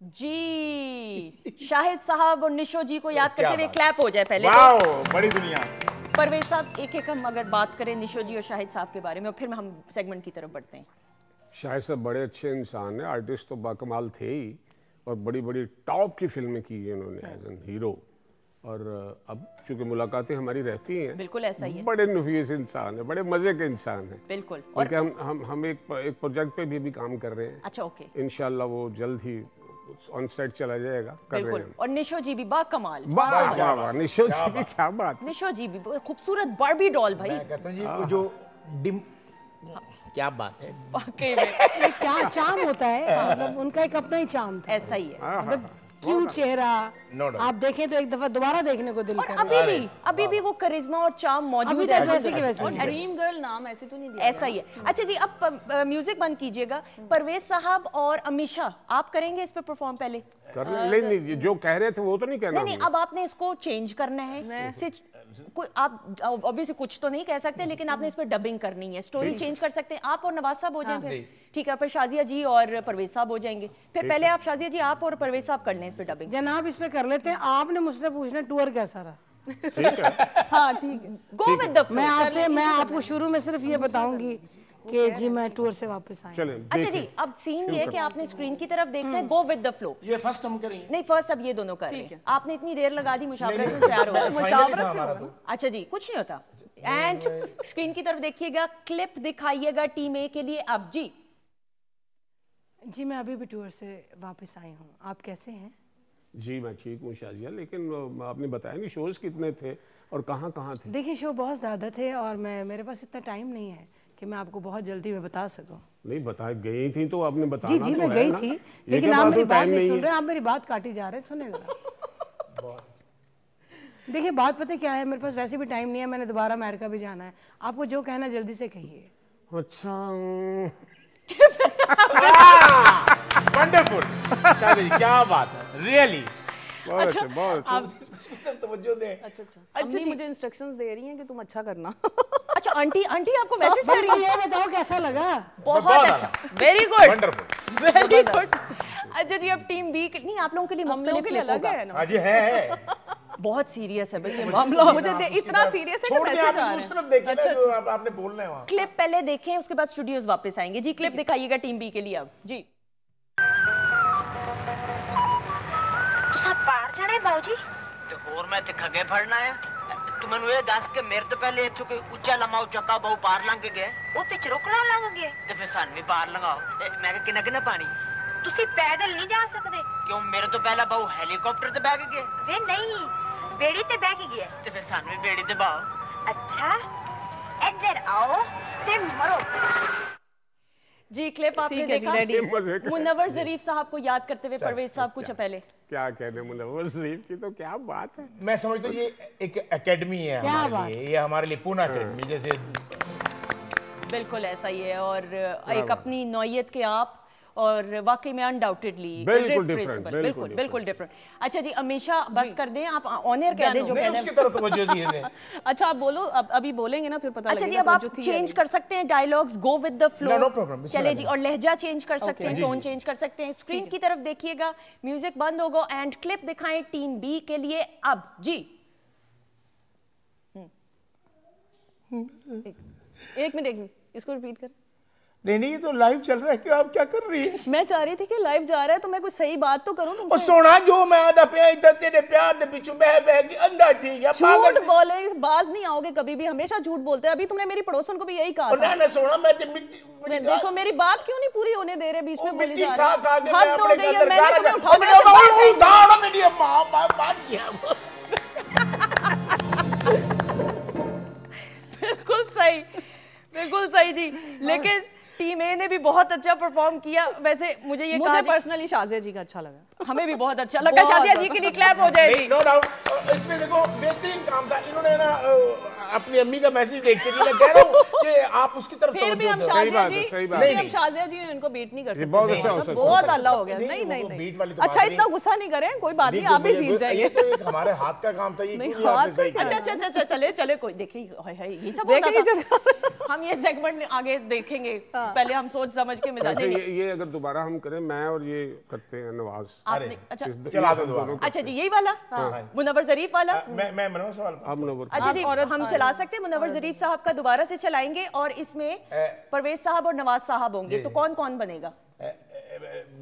जी, शाहिद साहब और निशो जी को याद करते हुए क्लैप हो जाए पहले। वाओ, बड़ी दुनिया। परवेज साहब, एक हम अगर बात करें निशो जी और शाहिद साहब के बारे में, और फिर हम सेगमेंट की तरफ बढ़ते हैं। शाहिद साहब बड़े अच्छे इंसान हैं, आर्टिस्ट तो बाकमाल थे ही, और बड़ी बड़ी टॉप की फिल्में की हैं उन्होंने एज एन हीरो। और अब चूंकि मुलाकातें हमारी रहती हैं, बिल्कुल ऐसा ही है, बड़े नफीस इंसान है, बड़े मजे के इंसान है। बिल्कुल। और हम एक प्रोजेक्ट पे भी काम कर रहे हैं। अच्छा, ओके। इंशाल्लाह वो जल्द ही ऑन सेट चला जाएगा, कर रहे हैं। और निशो जी भी बाकमाल। निशो जी भी क्या बात, निशो जी भी खूबसूरत बार्बी डॉल भाई। मैं कहता हूं जी वो जो क्या बात है, वाकई में क्या चाम होता है, मतलब उनका एक अपना ही चाम था। ऐसा ही है, मतलब क्यूट चेहरा, आप देखें तो एक दफा दोबारा देखने को दिल करता है। अभी भी वो करिश्मा और चाम मौजूद है, वैसे की वैसे। ड्रीम गर्ल नाम ऐसे तो नहीं दिया, ऐसा ही है। अच्छा जी, अब म्यूजिक बंद कीजिएगा। परवेज साहब और अमीशा, आप करेंगे इस पे परफॉर्म? पहले कर नहीं, जो कह रहे थे वो तो नहीं कहना। नहीं, अब आपने इसको चेंज करना है। कोई आप ऑब्वियसली कुछ तो नहीं कह सकते, लेकिन आपने इस पर डबिंग करनी है, स्टोरी चेंज कर सकते हैं। आप और नवाज साहब हो जाएं फिर, ठीक है, फिर शाजिया जी और परवेज साहब हो जाएंगे। फिर पहले आप शाजिया जी, आप और परवेज साहब कर लें इस पे डबिंग। जनाब इस पे कर लेते हैं। आपने मुझसे पूछना टूर कैसा रहा। ठीक है, हाँ ठीक है, गो विद द फ्लो। मैं आपको शुरू में सिर्फ ये बताऊंगी कि जी मैं टूर से वापस आई। अच्छा जी, अब सीन ये कि आपने स्क्रीन की तरफ देखना है, गो विद द फ्लो। ये फर्स्ट हम करेंगे। नहीं, फर्स्ट अब ये दोनों कर रहे हैं। आपने इतनी देर लगा दी मुशावरत में, तैयार हो गए। मुशावरत से होगा। अच्छा जी, कुछ नहीं होता। एंड स्क्रीन की तरफ देखिएगा, क्लिप दिखाइएगा टीम ए के लिए अब। जी जी मैं अभी भी टूर से वापस आई हूँ, आप कैसे हैं? जी मैं ठीक हूँ शाजिया, लेकिन आपने बताया नहीं शोज कितने थे और कहाँ कहाँ थे? देखिए शो बहुत ज़्यादा थे और मेरे पास इतना टाइम नहीं है कि मैं आपको बहुत जल्दी में बता सकूं। नहीं बता गई थी तो आपने बताना। जी जी तो मैं गई थी, लेकिन आप मेरी बात नहीं सुन रहे, आप मेरी बात काटी जा रहे हैं। सुने जरा। देखिए बात पता क्या है, मेरे पास वैसे भी टाइम नहीं है, मैंने दोबारा अमेरिका भी जाना है। आपको जो कहना जल्दी से कहिए। अच्छा वंडरफुल, क्या बात है, रियली बहुत अच्छा, बहुत अच्छा। तवज्जो दे। अच्छा अम्मी मुझे इंस्ट्रक्शंस दे रही हैं कि तुम अच्छा करना। अच्छा आंटी आपको मैसेज कर रही है? ये बताओ कैसा लगा? बहुत अच्छा, very good, wonderful, very good. अच्छा जी, अब टीम बी नहीं, आप लोगों के लिए मुख्तलिफ अलग है ना? जी है बहुत सीरियस है भाई ये मामला। मुझे इतना सीरियस है कि मैसेज आ रहा है। उस तरफ देखें ना जो आपने बोलना है वहां। क्लिप पहले देखें, उसके बाद स्टूडियोज वापस आएंगे। जी क्लिप दिखाइएगा टीम बी के लिए अब। जी बाहर जाना है बाबूजी? तो और मैं ते खगे फड़ना है। तू मैनू ये दस के मेरे तो पहले इथों कोई ऊंचा लम्मा चक्का बहु पार लंघ के गए। ਉਹ ਤੇ ਚਰੋਕਣਾ ਲੰਘ ਗਏ ਤੇ ਫਿਰ ਸਾਨੂੰ ਵੀ ਪਾਰ ਲੰਘਾਓ। ਮੈਂ ਕਿ ਕਿੰਨਾ ਕਿੰਨਾ ਪਾਣੀ? ਤੁਸੀਂ ਪੈਦਲ ਨਹੀਂ ਜਾ ਸਕਦੇ। ਕਿਉਂ ਮੇਰੇ ਤੋਂ ਪਹਿਲਾਂ ਬਹੁ ਹੈਲੀਕਾਪਟਰ ਤੇ ਬਹਿ ਕੇ ਗਏ। ਵੇ ਨਹੀਂ, ਬੇੜੀ ਤੇ ਬਹਿ ਕੇ ਗਏ। ਤੇ ਫਿਰ ਸਾਨੂੰ ਵੀ ਬੇੜੀ ਤੇ ਬਾਓ। ਅੱਛਾ ਇੱਧਰ ਆਓ ਤੇ ਮਰੋ। जी क्लिप आपने देखा? मुनव्वर जरीफ साहब को याद करते हुए परवेज साहब कुछ पहले क्या कहने मुनव्वर जरीफ की, तो क्या बात है। मैं समझता हूँ ये एक एकेडमी है हमारे लिए, ये हमारे लिए पूना एकेडमी जैसे। बिल्कुल ऐसा ही है और एक अपनी नौयत के आप और वाकई में अनडाउटेडली बिल्कुल डिफरेंट। अच्छा जी हमेशा बस कर दें, आप ऑन एयर कह दें जो कहना है उसकी तरफ तवज्जो दिए। अच्छा आप बोलो, अभी बोलेंगे ना फिर पता लगेगा। अच्छा जी अब आप चेंज कर सकते हैं dialogues, go with the flow. No problem. चले जी, और लहजा चेंज कर सकते हैं, टोन चेंज कर सकते हैं। स्क्रीन की तरफ देखिएगा, म्यूजिक बंद होगा एंड क्लिप दिखाएं टीम बी के लिए अब। जी एक मिनट इसको रिपीट कर। नहीं ये तो लाइव चल रहा है, क्यों आप क्या कर रही है? मैं चाह रही थी कि लाइव जा रहा है तो मैं कुछ सही बात तो करूं तुमसे। और सोना जो मैं आधा पे इधर तेरे प्यार दे पीछे बह के अंधा थी या झूठ बोले, बाज नहीं आओगे कभी भी, हमेशा झूठ बोलते हैं। अभी तुमने मेरी पड़ोसन को भी यही कहा था। ना सोना मैं ते मिट्टी देखो मेरी बात क्यों नहीं पूरी होने दे रहे, बीच में बोली जा रही है। हद हो गई है, मैंने तुम्हें उठा के मेरी मां बात किया। बिल्कुल सही जी, लेकिन टीम ए ने भी बहुत अच्छा परफॉर्म किया। वैसे मुझे पर्सनली शाजिया जी का अच्छा लगा, हमें भी बहुत अच्छा लगा। शाजिया जी के लिए क्लैप हो जाएगी। नो डाउट, इसमें देखो बेहतरीन काम था। इन्होंने ना अपनी अम्मी का मैसेज देख के मैं कह रहा हूं कि आप उसकी तरफ फिर भी हम शाजिया जी इनको बीट नहीं कर सकते। बहुत अच्छा, बहुत अल्लाह हो गया। नहीं अच्छा इतना गुस्सा नहीं करें, कोई बात नहीं, आप भी जीत जाएंगे। ये तो एक हमारे हाथ का काम था। ये अच्छा चले कोई देखिए ये सब होता था। हम ये सेगमेंट आगे देखेंगे, पहले हम सोच समझ के मिजाज। ये अगर दोबारा हम करें, मैं और ये करते हैं नवाज। अच्छा चला दो दोबारा। अच्छा जी यही वाला मुनव्वर जरीफ वाला। मैं मनोवर सवाल। आप मुनव्वर। अच्छा जी हम चला सकते हैं, मुनव्वर जरीफ साहब का दोबारा से चलाएंगे और इसमें परवेज साहब और नवाज साहब होंगे, तो कौन कौन बनेगा?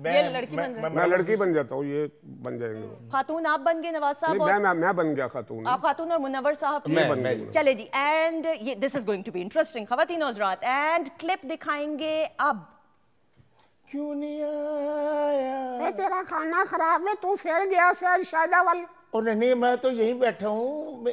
ये लड़की बन जाए। मैं लड़की बन जाता हूँ, ये बन जाएंगे। खातून आप बन गए नवाज साहब और मैं बन गया खातून। आप खातून और मुनव्वर साहब चले जी। एंड ये this is going to be interesting खवातीन और हज़रात। एंड क्लिप दिखाएंगे अब। क्यों नहीं आया? तेरा खाना खराब है, तू फिर गया शायदावल। और नहीं मैं तो यहीं बैठा हूँ,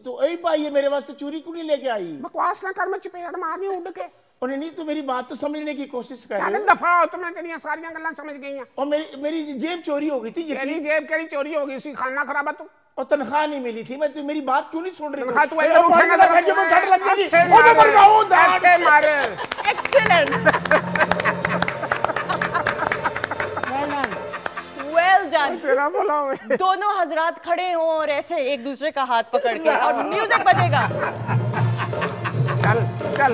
तो यही पाई है मेरे वास्ते, चोरी क्यों नहीं लेके आई? बकवास ना कर, मैं चपेट मारनी उड़ के। और नहीं तो मेरी बात तो समझने की कोशिश कर। दफा हो तो मैं तेरी सारी गल्लां समझ गई हैं। और मेरी जेब चोरी हो गई थी। तेरी जेब केड़ी चोरी हो गई सी? खाना खराब है तू। और तनख्वाह नहीं मिली थी। मैं तो मेरी बात क्यों नहीं सुन रही? तनख्वाह तू ऐसे उठाना लगा कि मैं ठंड लग जाएगी। ओ मर जाऊं दांते मारे। Excellent, well done. तेरा भला हो। दोनों हजरात खड़े हों और ऐसे एक दूसरे का हाथ पकड़ के, और म्यूजिक बजेगा। चल चल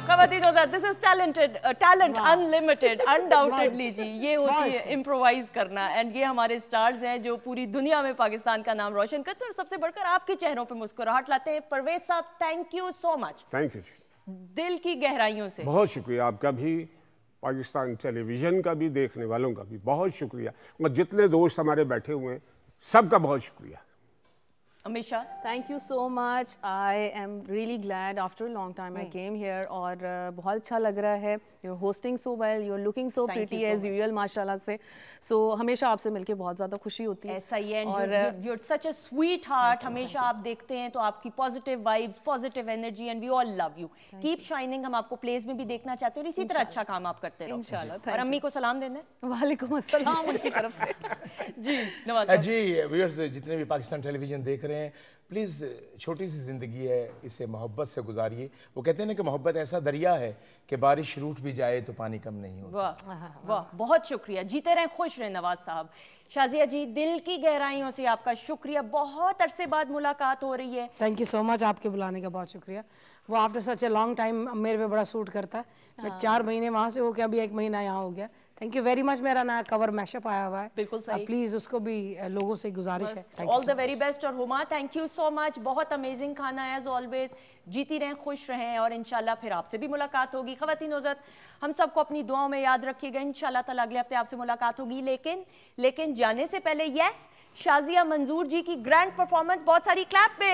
खवातीन this is talent unlimited undoubtedly जी। ये होती है इम्प्रोवाइज करना, एंड ये हमारे स्टार्स हैं जो पूरी दुनिया में पाकिस्तान का नाम रोशन करते हैं और सबसे बढ़कर आपके चेहरों पे मुस्कुराहट लाते हैं। परवेज साहब, thank you so much. Thank you, दिल की गहराइयों से बहुत शुक्रिया आपका भी, पाकिस्तान टेलीविजन का भी, देखने वालों का भी बहुत शुक्रिया, और जितने दोस्त हमारे बैठे हुए हैं सबका बहुत शुक्रिया। हमेशा thank you so much. I am really glad after a long time I came here, और बहुत अच्छा लग रहा है। You are hosting so well, you are looking so pretty as usual माशाल्लाह से। सो हमेशा आपसे मिलके बहुत ज़्यादा खुशी होती है। ऐसा ही है, और you are such a sweetheart. हमेशा आप देखते हैं तो आपकी positive vibes, positive energy, and we all love you. Keep shining. हम आपको प्लेस में भी देखना चाहते हैं और इसी तरह अच्छा काम आप करते रहो इंशाल्लाह। और अम्मी को सलाम देना है। वालेकुम अस्सलाम उनकी तरफ से। जी नवाज जी, व्यूअर्स जितने भी पाकिस्तान टेलीविजन देख रहे हैं, प्लीज़ छोटी सी ज़िंदगी है, इसे मोहब्बत से गुजारिए। वो कहते हैं ना कि मोहब्बत ऐसा दरिया है कि बारिश रूठ भी जाए तो पानी कम नहीं होता। वाह वाह, बहुत शुक्रिया। जीते रहें, खुश रहें नवाज साहब। शाजिया जी, दिल की गहराइयों से आपका शुक्रिया। बहुत अरसे बाद मुलाकात हो रही है। थैंक यू सो मच, आपके बुलाने का बहुत शुक्रिया। वो after such a long time मेरे पे बड़ा सूट करता है। मैं 4 महीने वहाँ से हो गया, अभी 1 महीना यहाँ हो गया। Thank you very much. मेरा नया कवर मैशअप आया हुआ है, बिल्कुल सही। प्लीज उसको भी लोगों से गुजारिश है। All the very best. और Huma, thank you so much. बहुत अमेजिंग खाना एज ऑलवेज। जीती रहें, खुश रहें, और इंशाल्लाह फिर आपसे भी मुलाकात होगी। ख़वातीन हज़रात, हम सबको अपनी दुआओं में याद रखिएगा। इंशाल्लाह ताला अगले हफ्ते आपसे मुलाकात होगी। लेकिन जाने से पहले यस, शाजिया मंजूर जी की ग्रैंड परफॉर्मेंस, बहुत सारी क्लैप पे।